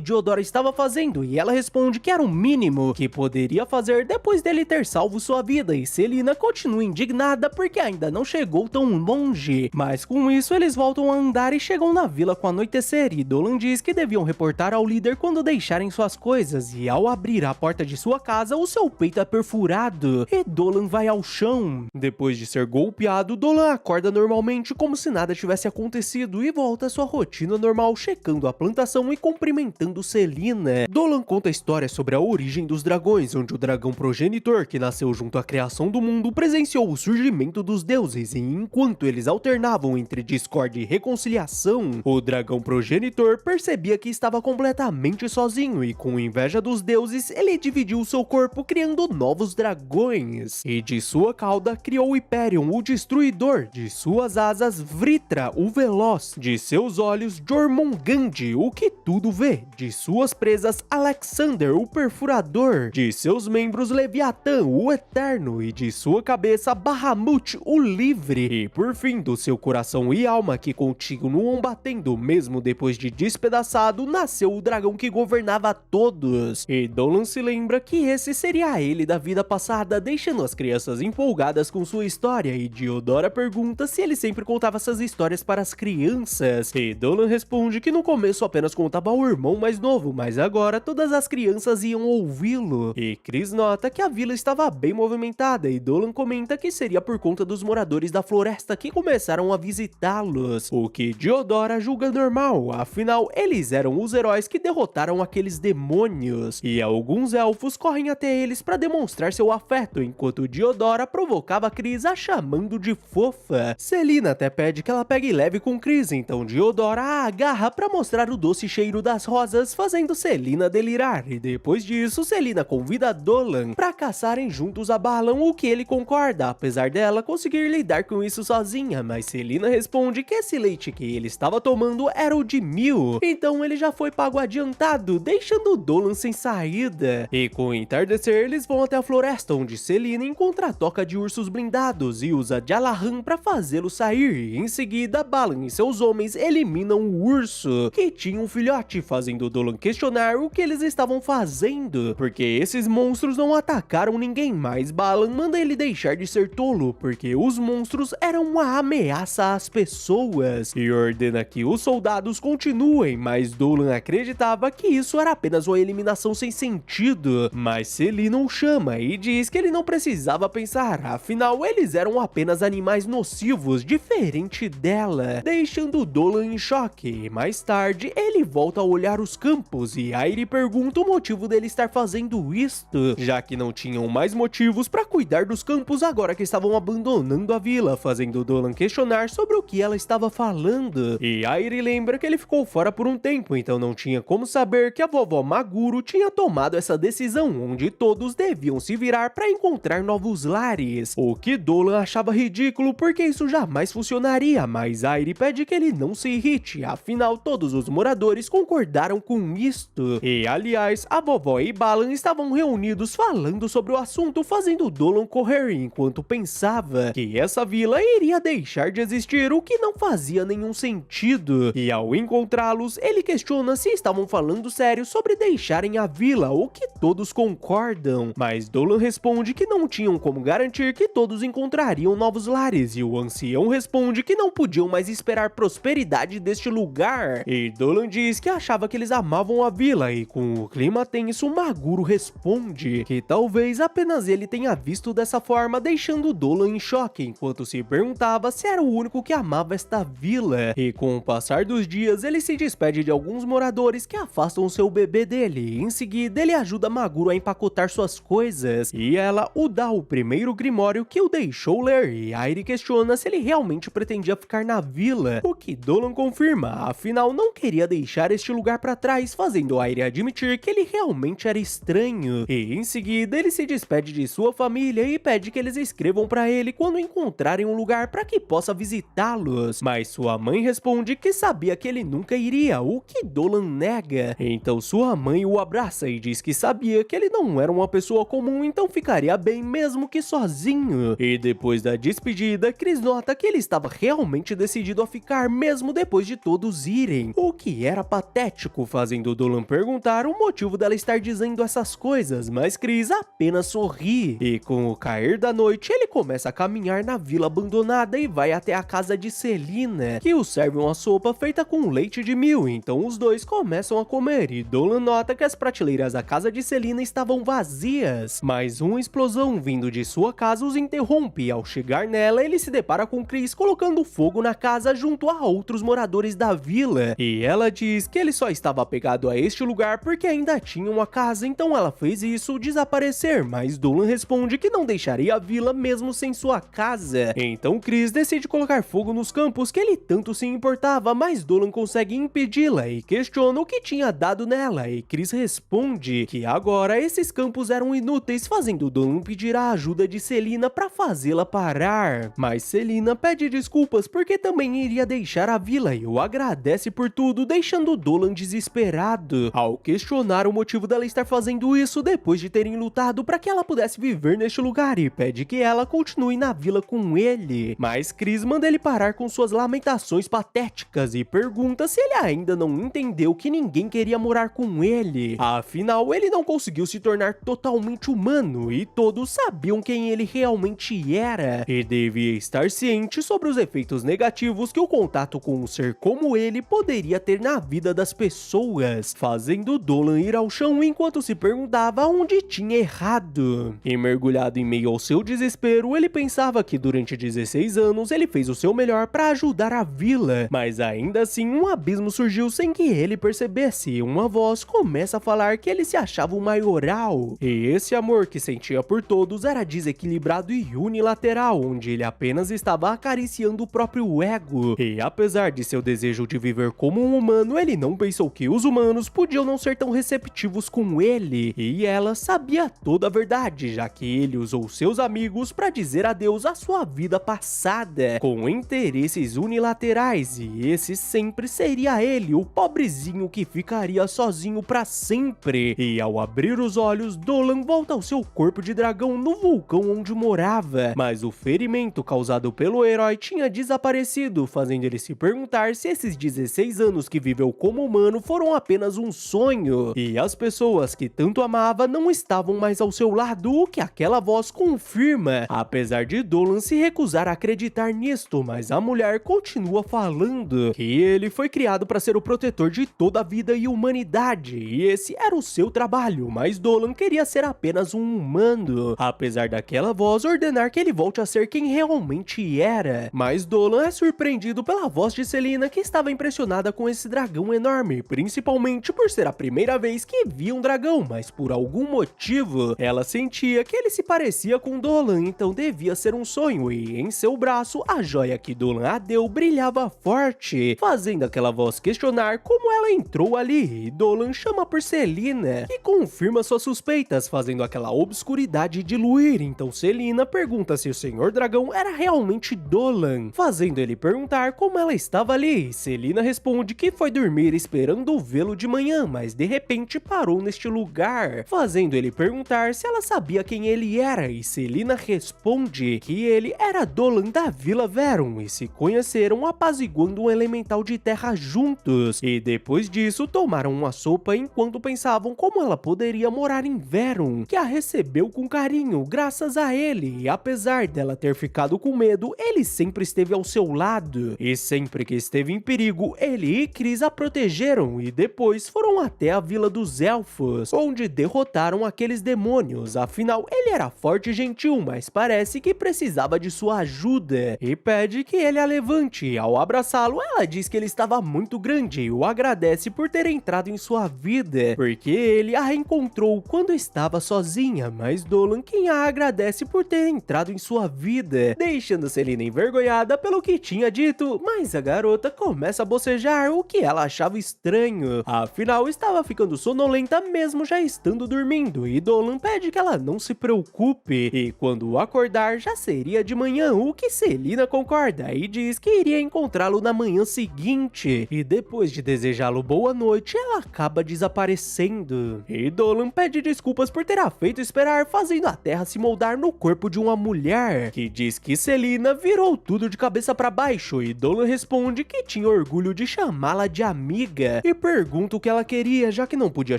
Diodora estava fazendo, e ela responde que era o mínimo que poderia fazer depois dele ter salvo sua vida, e Selina continua indignada porque ainda não chegou tão longe, mas com isso eles voltam a andar e chegam na vila com o anoitecer, e Dolan diz que deviam reportar ao líder quando deixarem suas coisas, e ao abrir a porta de sua casa, o seu peito é perfurado, e Dolan vai ao chão. Depois de ser golpeado, Dolan acorda normalmente como se nada tivesse acontecido e volta à sua rotina normal, checando a plantação e cumprimentando Selina. Dolan conta a história sobre a origem dos dragões, onde o dragão progenitor, que nasceu junto à criação do mundo, presenciou o surgimento dos deuses, e enquanto eles alternavam entre discórdia e reconciliação, o dragão progenitor percebia que estava completamente sozinho, e com inveja dos deuses, ele dividiu seu corpo criando novos dragões, e de sua cauda criou Hyperion, o destruidor, de suas asas Vritra, o veloz, de seus olhos Jormungand, o que tudo vê, de suas presas Alexander, o perfurador, de seus membros Leviatã, o eterno, e de sua cabeça Bahamut, o livre, e por fim do seu coração e alma que continuam batendo mesmo depois de despedaçado, nasceu o dragão que governava todos. E Dolan se lembra que esse seria ele da vida passada, deixando as crianças empolgadas com sua história, e Diodora pergunta se ele sempre contava essas histórias para as crianças, e Dolan responde que no começo apenas contava ao irmão mais novo, mas agora todas as crianças iam ouvi-lo. E Chris nota que a vila estava bem movimentada, e Dolan comenta que seria por conta dos moradores da floresta que começaram a visitá-los, o que Diodora julga normal, afinal eles eram os heróis que derrotaram aqueles demônios, e alguns elfos correm até eles para demonstrar seu afeto, enquanto Diodora provocava Chris a chamando de fofa. Selina até pede que ela pegue leve com Chris, então Diodora a agarra para mostrar o doce cheiro das rosas, fazendo Selina delirar, e depois disso Selina convida Dolan para caçarem juntos a Balan, o que ele concorda, apesar dela conseguir lidar com isso sozinha, mas Selina responde que esse leite que ele estava tomando era o de mil, então ele já foi pago adiantado, deixando Dolan sem saída. E com o entardecer eles vão até a floresta, onde Selina encontra a toca de ursos blindados e usa Jalahan para fazê-lo sair, e em seguida Balan e seus homens eliminam o urso, que tinha um filhote, fazendo Dolan questionar o que eles estavam fazendo, porque esses monstros não atacaram ninguém, mas Balan manda ele deixar de ser tolo, porque os monstros eram uma ameaça às pessoas, e ordena que os soldados continuem, mas Dolan acreditava que isso era apenas uma eliminação sem sentido, mas Selina o chama e diz que ele não precisava pensar, afinal eles eram apenas animais nocivos, diferente dela, deixando Dolan em choque, e mais tarde ele volta a olhar os campos e Airi pergunta o motivo dele estar fazendo isto, já que não tinham mais motivos para cuidar dos campos agora que estavam abandonando a vila, fazendo Dolan questionar sobre o que ela estava falando. E Airi lembra que ele ficou fora por um tempo, então não tinha como saber que a vovó Maguro tinha tomado essa decisão, onde todos deviam se virar para encontrar novos lares. O que Dolan achava ridículo porque isso jamais funcionaria, mas Airi pede que ele não se irrite, afinal todos os moradores concordaram com isto. E aliás, a vovó e Balan estavam reunidos falando sobre o assunto, fazendo Dolan correr enquanto pensava que essa vila iria deixar de existir, o que não fazia nenhum sentido. E ao encontrá-los, ele questiona se estavam falando sério sobre deixarem a vila, o que todos concordam. Mas Dolan responde que não tinham como garantir que todos encontrariam novos lares, e o ancião responde que não podiam mais esperar prosperidade deste lugar. E Dolan diz que achava que eles amavam a vila, e com o clima tenso, Maguro responde que talvez apenas ele tenha visto dessa forma, deixando Dolan em choque, enquanto se perguntava se era o único que amava esta vila. E com o passar dos dias, ele se despede de alguns moradores que afastam seu bebê dele, e em seguida ele ajuda Maguro a empacotar suas coisas, e ela o dá o primeiro grimório que o deixou ler, e Airi questiona se ele realmente pretendia ficar na vila, o que Dolan confirma, afinal não queria deixar este lugar para trás, fazendo Airi admitir que ele realmente era estranho. E em seguida ele se despede de sua família e pede que eles escrevam para ele quando encontrarem um lugar para que possa visitá-los, mas sua mãe responde que sabia que ele nunca iria, o que Dolan nega. Então sua mãe o abraça e diz que sabia que ele não era uma pessoa comum, então ficaria bem mesmo que sozinho. E depois da despedida, Chris nota que ele estava realmente decidido a ficar mesmo depois de todos irem, o que era patético, fazendo Dolan perguntar o motivo dela estar dizendo essas coisas, mas Chris apenas sorri. E com o cair da noite, ele começa a caminhar na vila abandonada e vai até a casa de Selina, que o serve uma sopa feita com leite de mil, então os dois começam a comer, e Dolan nota que as prateleiras da casa de Selina estavam vazias, mas uma explosão vindo de sua casa os interrompe, e ao chegar nela, ele se depara com Chris colocando fogo na casa junto a outros moradores da vila, e ela diz que ele só estava apegado a este lugar porque ainda tinha uma casa, então ela fez isso desaparecer, mas Dolan responde que não deixaria a vila mesmo sem sua casa. Então Chris decide colocar fogo nos campos que ele tanto se importava, mas Dolan consegue impedi-la e questiona o que tinha dado nela, e Chris responde que agora esses campos eram inúteis, fazendo Dolan pedir a ajuda de Selina para fazê-la parar. Mas Selina pede desculpas porque também iria deixar a vila e o agradece por tudo, deixando Dolan desesperado ao questionar o motivo dela estar fazendo isso depois de terem lutado para que ela pudesse viver neste lugar, e pede que ela continue na vila com ele. Mas Chris manda ele parar com suas lamentações patéticas e pergunta se ele ainda não entendeu que ninguém queria morar com ele. Afinal, ele não conseguiu se tornar totalmente humano e todos sabiam quem ele realmente era, e devia estar ciente sobre os efeitos negativos que o contato com um ser como ele poderia ter na vida das pessoas, fazendo Dolan ir ao chão enquanto se perguntava onde tinha errado. E mergulhado em meio ao seu desespero, ele pensava que durante 16 anos ele fez o seu melhor para ajudar a vila, mas ainda assim um abismo surgiu sem que ele percebesse, e uma voz começa a falar que ele se achava o maioral, e esse amor que sentia por todos era desequilibrado e unilateral, onde ele apenas estava acariciando o próprio ego. E apesar de seu desejo de viver como um humano, ele não pensou que os humanos podiam não ser tão receptivos com ele, e ela sabia toda a verdade, já que ele usou seus amigos para dizer adeus à sua vida passada, com interesses unilaterais, e esse sempre seria ele, o pobrezinho que ficaria sozinho para sempre. E ao abrir os olhos, Dolan volta ao seu corpo de dragão no vulcão onde morava, mas o ferimento causado pelo herói tinha desaparecido, fazendo ele se perguntar se esses 16 anos que viveu como humano foram apenas um sonho, e as pessoas que tanto amava não estavam mais ao seu lado, o que aquela voz confirma, apesar de Dolan se recusar a acreditar nisto, mas a mulher continua falando que ele foi criado para ser o protetor de toda a vida e humanidade, e esse era o seu trabalho, mas Dolan queria ser apenas um humano, apesar daquela voz ordenar que ele volte a ser quem realmente era. Mas Dolan é surpreendido pela voz de Selina, que estava impressionada com esse dragão dragão enorme, principalmente por ser a primeira vez que via um dragão, mas por algum motivo, ela sentia que ele se parecia com Dolan, então devia ser um sonho, e em seu braço, a joia que Dolan a deu brilhava forte, fazendo aquela voz questionar como ela entrou ali, e Dolan chama por Selina, que confirma suas suspeitas, fazendo aquela obscuridade diluir, então Selina pergunta se o Senhor Dragão era realmente Dolan, fazendo ele perguntar como ela estava ali. Selina responde que foi dormir esperando vê-lo de manhã, mas de repente parou neste lugar, fazendo ele perguntar se ela sabia quem ele era, e Selina responde que ele era Dolan da Vila Verum e se conheceram apaziguando um elemental de terra juntos, e depois disso tomaram uma sopa enquanto pensavam como ela poderia morar em Verum, que a recebeu com carinho graças a ele, e apesar dela ter ficado com medo, ele sempre esteve ao seu lado, e sempre que esteve em perigo, ele e Chris a protegeram, e depois foram até a Vila dos Elfos, onde derrotaram aqueles demônios. Afinal, ele era forte e gentil, mas parece que precisava de sua ajuda, e pede que ele a levante, e ao abraçá-lo, ela diz que ele estava muito grande e o agradece por ter entrado em sua vida, porque ele a reencontrou quando estava sozinha, mas Dolan quem a agradece por ter entrado em sua vida, deixando Selina envergonhada pelo que tinha dito, mas a garota começa a bocejar, o que ela achava estranho, afinal estava ficando sonolenta mesmo já estando dormindo, e Dolan pede que ela não se preocupe, e quando acordar já seria de manhã, o que Selina concorda e diz que iria encontrá-lo na manhã seguinte, e depois de desejá-lo boa noite, ela acaba desaparecendo, e Dolan pede desculpas por ter a feito esperar, fazendo a terra se moldar no corpo de uma mulher, que diz que Selina virou tudo de cabeça para baixo, e Dolan responde que tinha orgulho de chamá-la de amiga, e pergunta o que ela queria, já que não podia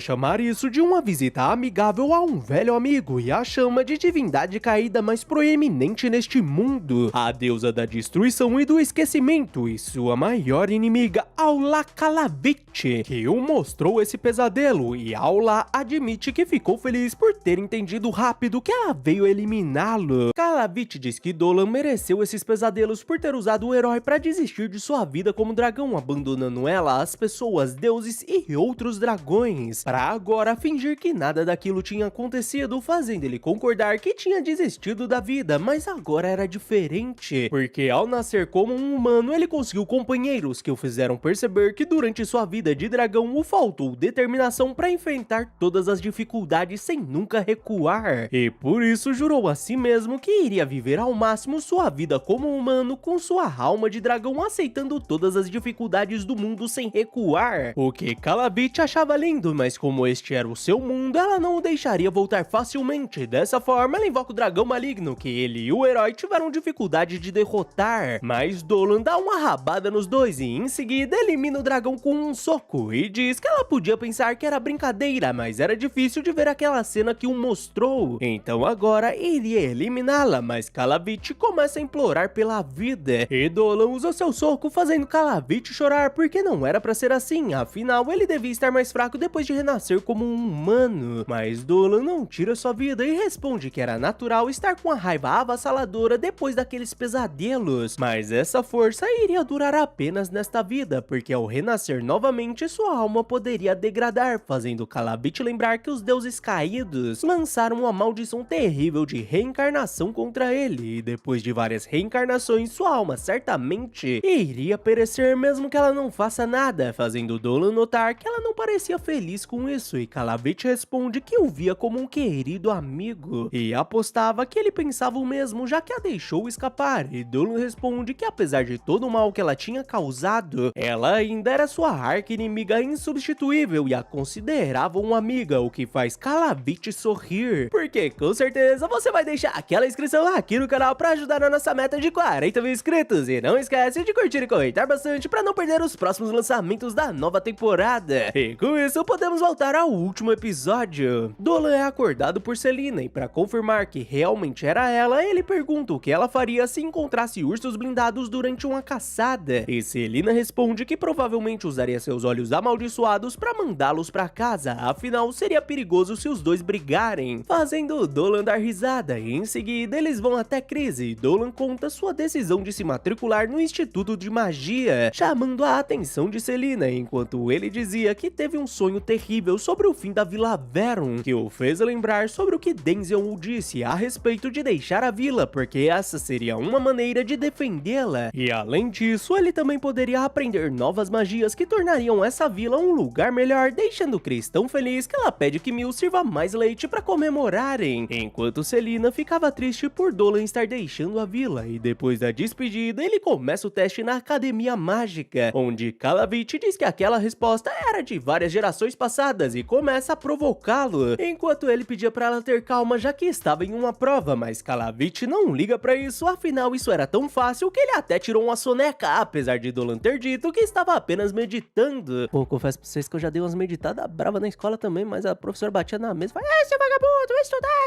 chamar isso de uma visita amigável a um velho amigo, e a chama de divindade caída mais proeminente neste mundo, a deusa da destruição e do esquecimento, e sua maior inimiga, Aula Calavite, que o mostrou esse pesadelo, e Aula admite que ficou feliz por ter entendido rápido que ela veio eliminá-lo. Calavite diz que Dolan mereceu esses pesadelos por ter usado o herói para desistir de sua vida como dragão, abandonando ela às pessoas, deuses e outros dragões, para agora fingir que nada daquilo tinha acontecido, fazendo ele concordar que tinha desistido da vida, mas agora era diferente, porque ao nascer como um humano, ele conseguiu companheiros que o fizeram perceber que durante sua vida de dragão o faltou determinação para enfrentar todas as dificuldades sem nunca recuar, e por isso jurou a si mesmo que iria viver ao máximo sua vida como humano com sua alma de dragão, aceitando todas as dificuldades do mundo sem recuar, o que Calavite achava lindo, mas como este era o seu mundo, ela não o deixaria voltar facilmente. Dessa forma, ela invoca o dragão maligno, que ele e o herói tiveram dificuldade de derrotar, mas Dolan dá uma rabada nos dois e em seguida elimina o dragão com um soco, e diz que ela podia pensar que era brincadeira, mas era difícil de ver aquela cena que o mostrou, então agora iria eliminá-la, mas Calavite começa a implorar pela vida, e Dolan usa seu soco fazendo Calavite chorar, porque não era pra ser assim, afinal ele devia estar mais fraco depois de renascer como um humano, mas Dolan não tira sua vida e responde que era natural estar com a raiva avassaladora depois daqueles pesadelos, mas essa força iria durar apenas nesta vida, porque ao renascer novamente sua alma poderia degradar, fazendo Calavite lembrar que os deuses caídos lançaram uma maldição terrível de reencarnação contra ele, e depois de várias reencarnações sua alma certamente iria perecer mesmo que ela não faça nada, fazendo Dolan notar que ela não parecia feliz com isso, e Calavite responde que o via como um querido amigo, e apostava que ele pensava o mesmo, já que a deixou escapar, e Dolan responde que apesar de todo o mal que ela tinha causado, ela ainda era sua arqui-inimiga insubstituível e a considerava uma amiga, o que faz Calavite sorrir, porque com certeza você vai deixar aquela inscrição aqui no canal para ajudar na nossa meta de 40 mil inscritos, e não esquece de curtir e comentar bastante para não perder os próximos lançamentos da nova temporada. E com isso podemos voltar ao último episódio. Dolan é acordado por Selina, e para confirmar que realmente era ela, ele pergunta o que ela faria se encontrasse ursos blindados durante uma caçada, e Selina responde que provavelmente usaria seus olhos amaldiçoados para mandá-los para casa, afinal seria perigoso se os dois brigarem, fazendo Dolan dar risada, e em seguida eles vão até Chris, e Dolan conta sua decisão de se matricular no Instituto de Magia, chamando a atenção de Selina, enquanto ele dizia que teve um sonho terrível sobre o fim da Vila Verum, que o fez lembrar sobre o que Denzel disse a respeito de deixar a vila, porque essa seria uma maneira de defendê-la. E além disso, ele também poderia aprender novas magias que tornariam essa vila um lugar melhor, deixando Chris tão feliz que ela pede que Mil sirva mais leite para comemorarem, enquanto Selina ficava triste por Dolan estar deixando a vila. E depois da despedida, ele começa o teste na Academia Mágica, onde Calavite diz que aquela resposta era de várias gerações passadas e começa a provocá-lo, enquanto ele pedia para ela ter calma já que estava em uma prova, mas Calavite não liga para isso, afinal isso era tão fácil que ele até tirou uma soneca, apesar de Dolan ter dito que estava apenas meditando. Pô, confesso pra vocês que eu já dei umas meditadas brava na escola também, mas a professora batia na mesa e falava: "Ei, seu vagabundo, vai estudar,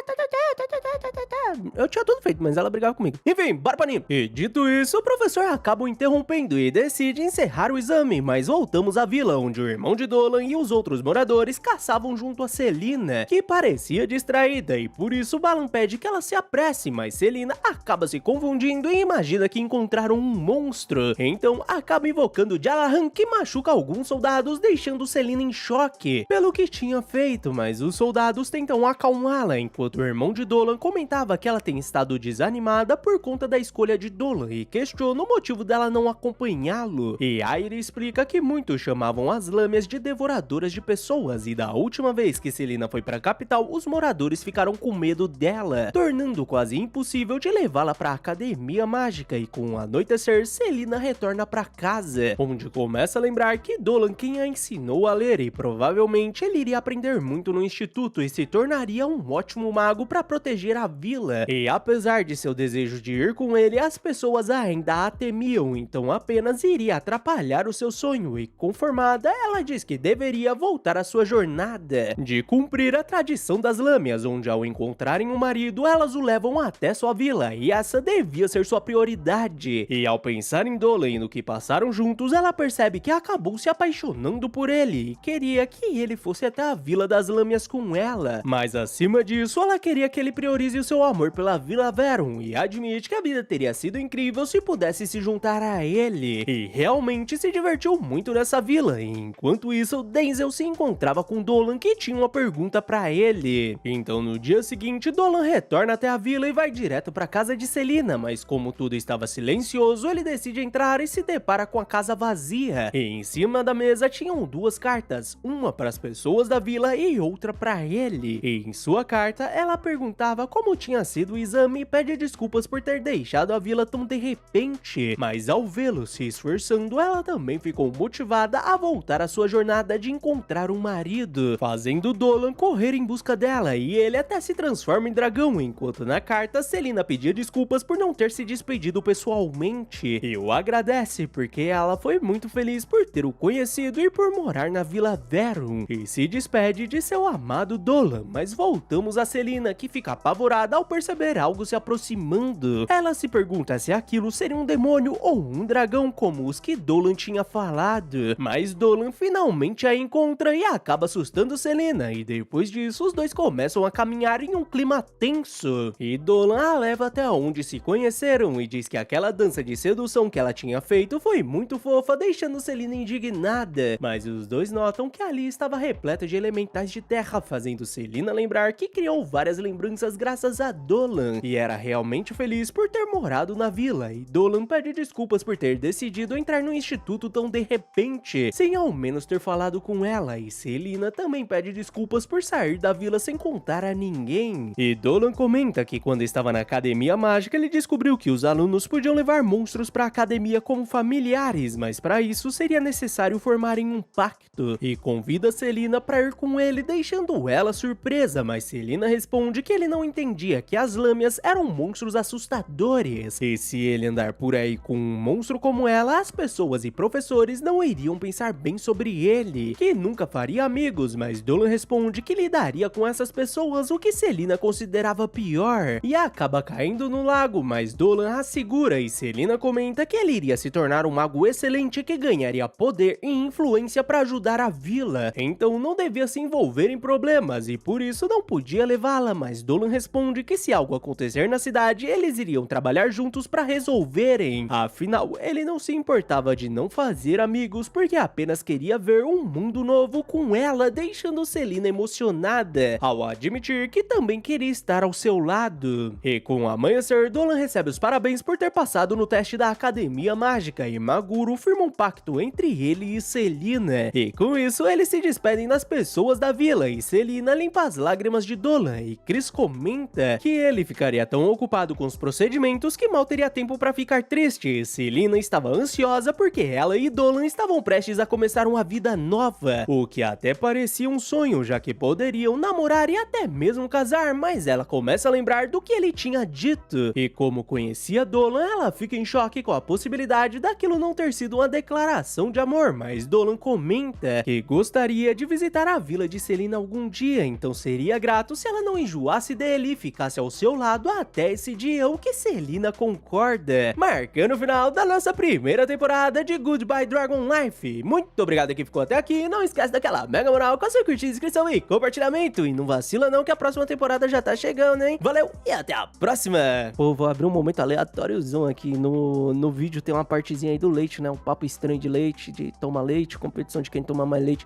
eu tinha tudo feito, mas ela brigava comigo. Enfim, bora pra Nino. E dito isso, o professor acaba o interrompendo e decide encerrar o exame, mas voltamos à vila, onde o irmão de Dolan e os outros moradores caçavam junto a Selina, que parecia distraída, e por isso Balan pede que ela se apresse, mas Selina acaba se confundindo e imagina que encontraram um monstro. Então acaba invocando Jalahan, que machuca alguns soldados, deixando Selina em choque pelo que tinha feito, mas os soldados tentam acalmá-la, enquanto o irmão de Dolan comentava que ela tem estado desanimada por conta da escolha de Dolan e questiona o motivo dela não acompanhá-lo. E Aire explica que muitos chamavam as lâmias de devoradoras de pessoas, e da última vez que Selina foi para a capital, os moradores ficaram com medo dela, tornando quase impossível de levá-la para a Academia Mágica. E com o anoitecer, Selina retorna para casa, onde começa a lembrar que Dolan quem a ensinou a ler, e provavelmente ele iria aprender muito no instituto e se tornaria um ótimo mago para proteger a vila. E apesar de seu desejo de ir com ele, as pessoas ainda a temiam, então apenas iria atrapalhar o seu sonho, e conformada, ela diz que deveria voltar à sua jornada de cumprir a tradição das lâmias, onde ao encontrarem um marido, elas o levam até sua vila, e essa devia ser sua prioridade. E ao pensar em Dolan e no que passaram juntos, ela percebe que acabou se apaixonando por ele e queria que ele fosse até a Vila das Lâmias com ela. Mas acima disso, ela queria que ele priorize o seu amor pela Vila Verum e admite que a vida teria sido incrível se pudesse se juntar a ele. E realmente se divertiu muito nessa vila. E enquanto isso, Denzel se encontrava com Dolan, que tinha uma pergunta pra ele. Então no dia seguinte, Dolan retorna até a vila e vai direto pra casa de Selina, mas como tudo estava silencioso, ele decide entrar e se depara com a casa vazia. E em cima da mesa tinham duas cartas, uma para as pessoas da vila e outra para ele. E em sua carta, ela perguntava como tinha sido o exame e pede desculpas por ter deixado a vila tão de repente. Mas ao vê-lo se esforçando, ela também ficou motivada a voltar à sua jornada de encontrar um marido, fazendo Dolan correr em busca dela, e ele até se transforma em dragão, enquanto na carta Selina pedia desculpas por não ter se despedido pessoalmente. E o agradece porque ela foi muito feliz por ter o conhecido e por morar na Vila Verum, e se despede de seu amado Dolan. Mas voltamos a Selina, que fica apavorada ao perceber algo se aproximando. Ela se pergunta se aquilo seria um demônio ou um dragão como os que Dolan tinha falado, mas Dolan finalmente a encontra e acaba assustando Selina, e depois disso os dois começam a caminhar em um clima tenso, e Dolan a leva até onde se conheceram e diz que aquela dança de sedução que ela tinha feito foi muito fofa, deixando Selina indignada, mas os dois notam que ali estava repleta de elementais de terra, fazendo Selina lembrar que criou várias lembranças graças a Dolan, e era realmente feliz por ter morado na vila. E Dolan pede desculpas por ter decidido entrar no instituto tão de repente, sem ao menos ter falado com ela, e Selina também pede desculpas por sair da vila sem contar a ninguém. E Dolan comenta que quando estava na Academia Mágica, ele descobriu que os alunos podiam levar monstros para a academia como familiares, mas para isso seria necessário formarem um pacto, e convida Selina para ir com ele, deixando ela surpresa, mas Selina responde que ele não entendia que as lâmias eram monstros assustadores, e se ele andar por aí com um monstro como ela, as pessoas e professores não iriam pensar bem sobre ele, que nunca faria amigos. Mas Dolan responde que lidaria com essas pessoas, o que Selina considerava pior, e acaba caindo no lago, mas Dolan a segura, e Selina comenta que ele iria se tornar um mago excelente que ganharia poder e influência para ajudar a vila, então não devia se envolver em problemas e por isso não podia levá-la. Mas Dolan responde que se algo acontecer na cidade, eles iriam trabalhar juntos para resolverem. Afinal, ele não se importava de não fazer amigos, porque apenas queria ver um mundo novo com ela, deixando Selina emocionada, ao admitir que também queria estar ao seu lado. E com o amanhecer, Dolan recebe os parabéns por ter passado no teste da Academia Mágica, e Maguro firma um pacto entre ele e Selina. E com isso, eles se despedem das pessoas da vila, e Selina limpa as lágrimas de Dolan, e Chris comenta que ele ficaria tão ocupado com os procedimentos que mal teria tempo para ficar triste. Selina estava ansiosa porque ela e Dolan estavam prestes a começar uma vida nova, o que até parecia um sonho, já que poderiam namorar e até mesmo casar, mas ela começa a lembrar do que ele tinha dito, e como conhecia Dolan, ela fica em choque com a possibilidade daquilo não ter sido uma declaração de amor, mas Dolan comenta que gostaria de visitar a vila de Selina algum dia, então seria grato se ela não enjoasse dele e ficasse ao seu lado até esse dia, o que Selina concorda, marcando o final da nossa primeira temporada de Goodbye Dragon Life. Muito obrigado a quem ficou até aqui, não esquece daquela mega moral com a sua curtida, inscrição e compartilhamento, e não vacila não que a próxima temporada já tá chegando, hein? Valeu e até a próxima! Pô, vou abrir um momento aleatóriozão aqui, no vídeo tem uma partezinha aí do leite, né? Um papo estranho de leite, de tomar leite, competição de quem toma mais leite.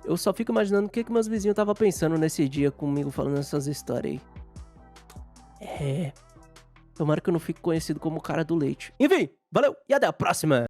Eu só fico imaginando o que meus vizinhos estavam pensando nesse dia comigo falando essas histórias aí. Tomara que eu não fique conhecido como o cara do leite. Enfim, valeu e até a próxima!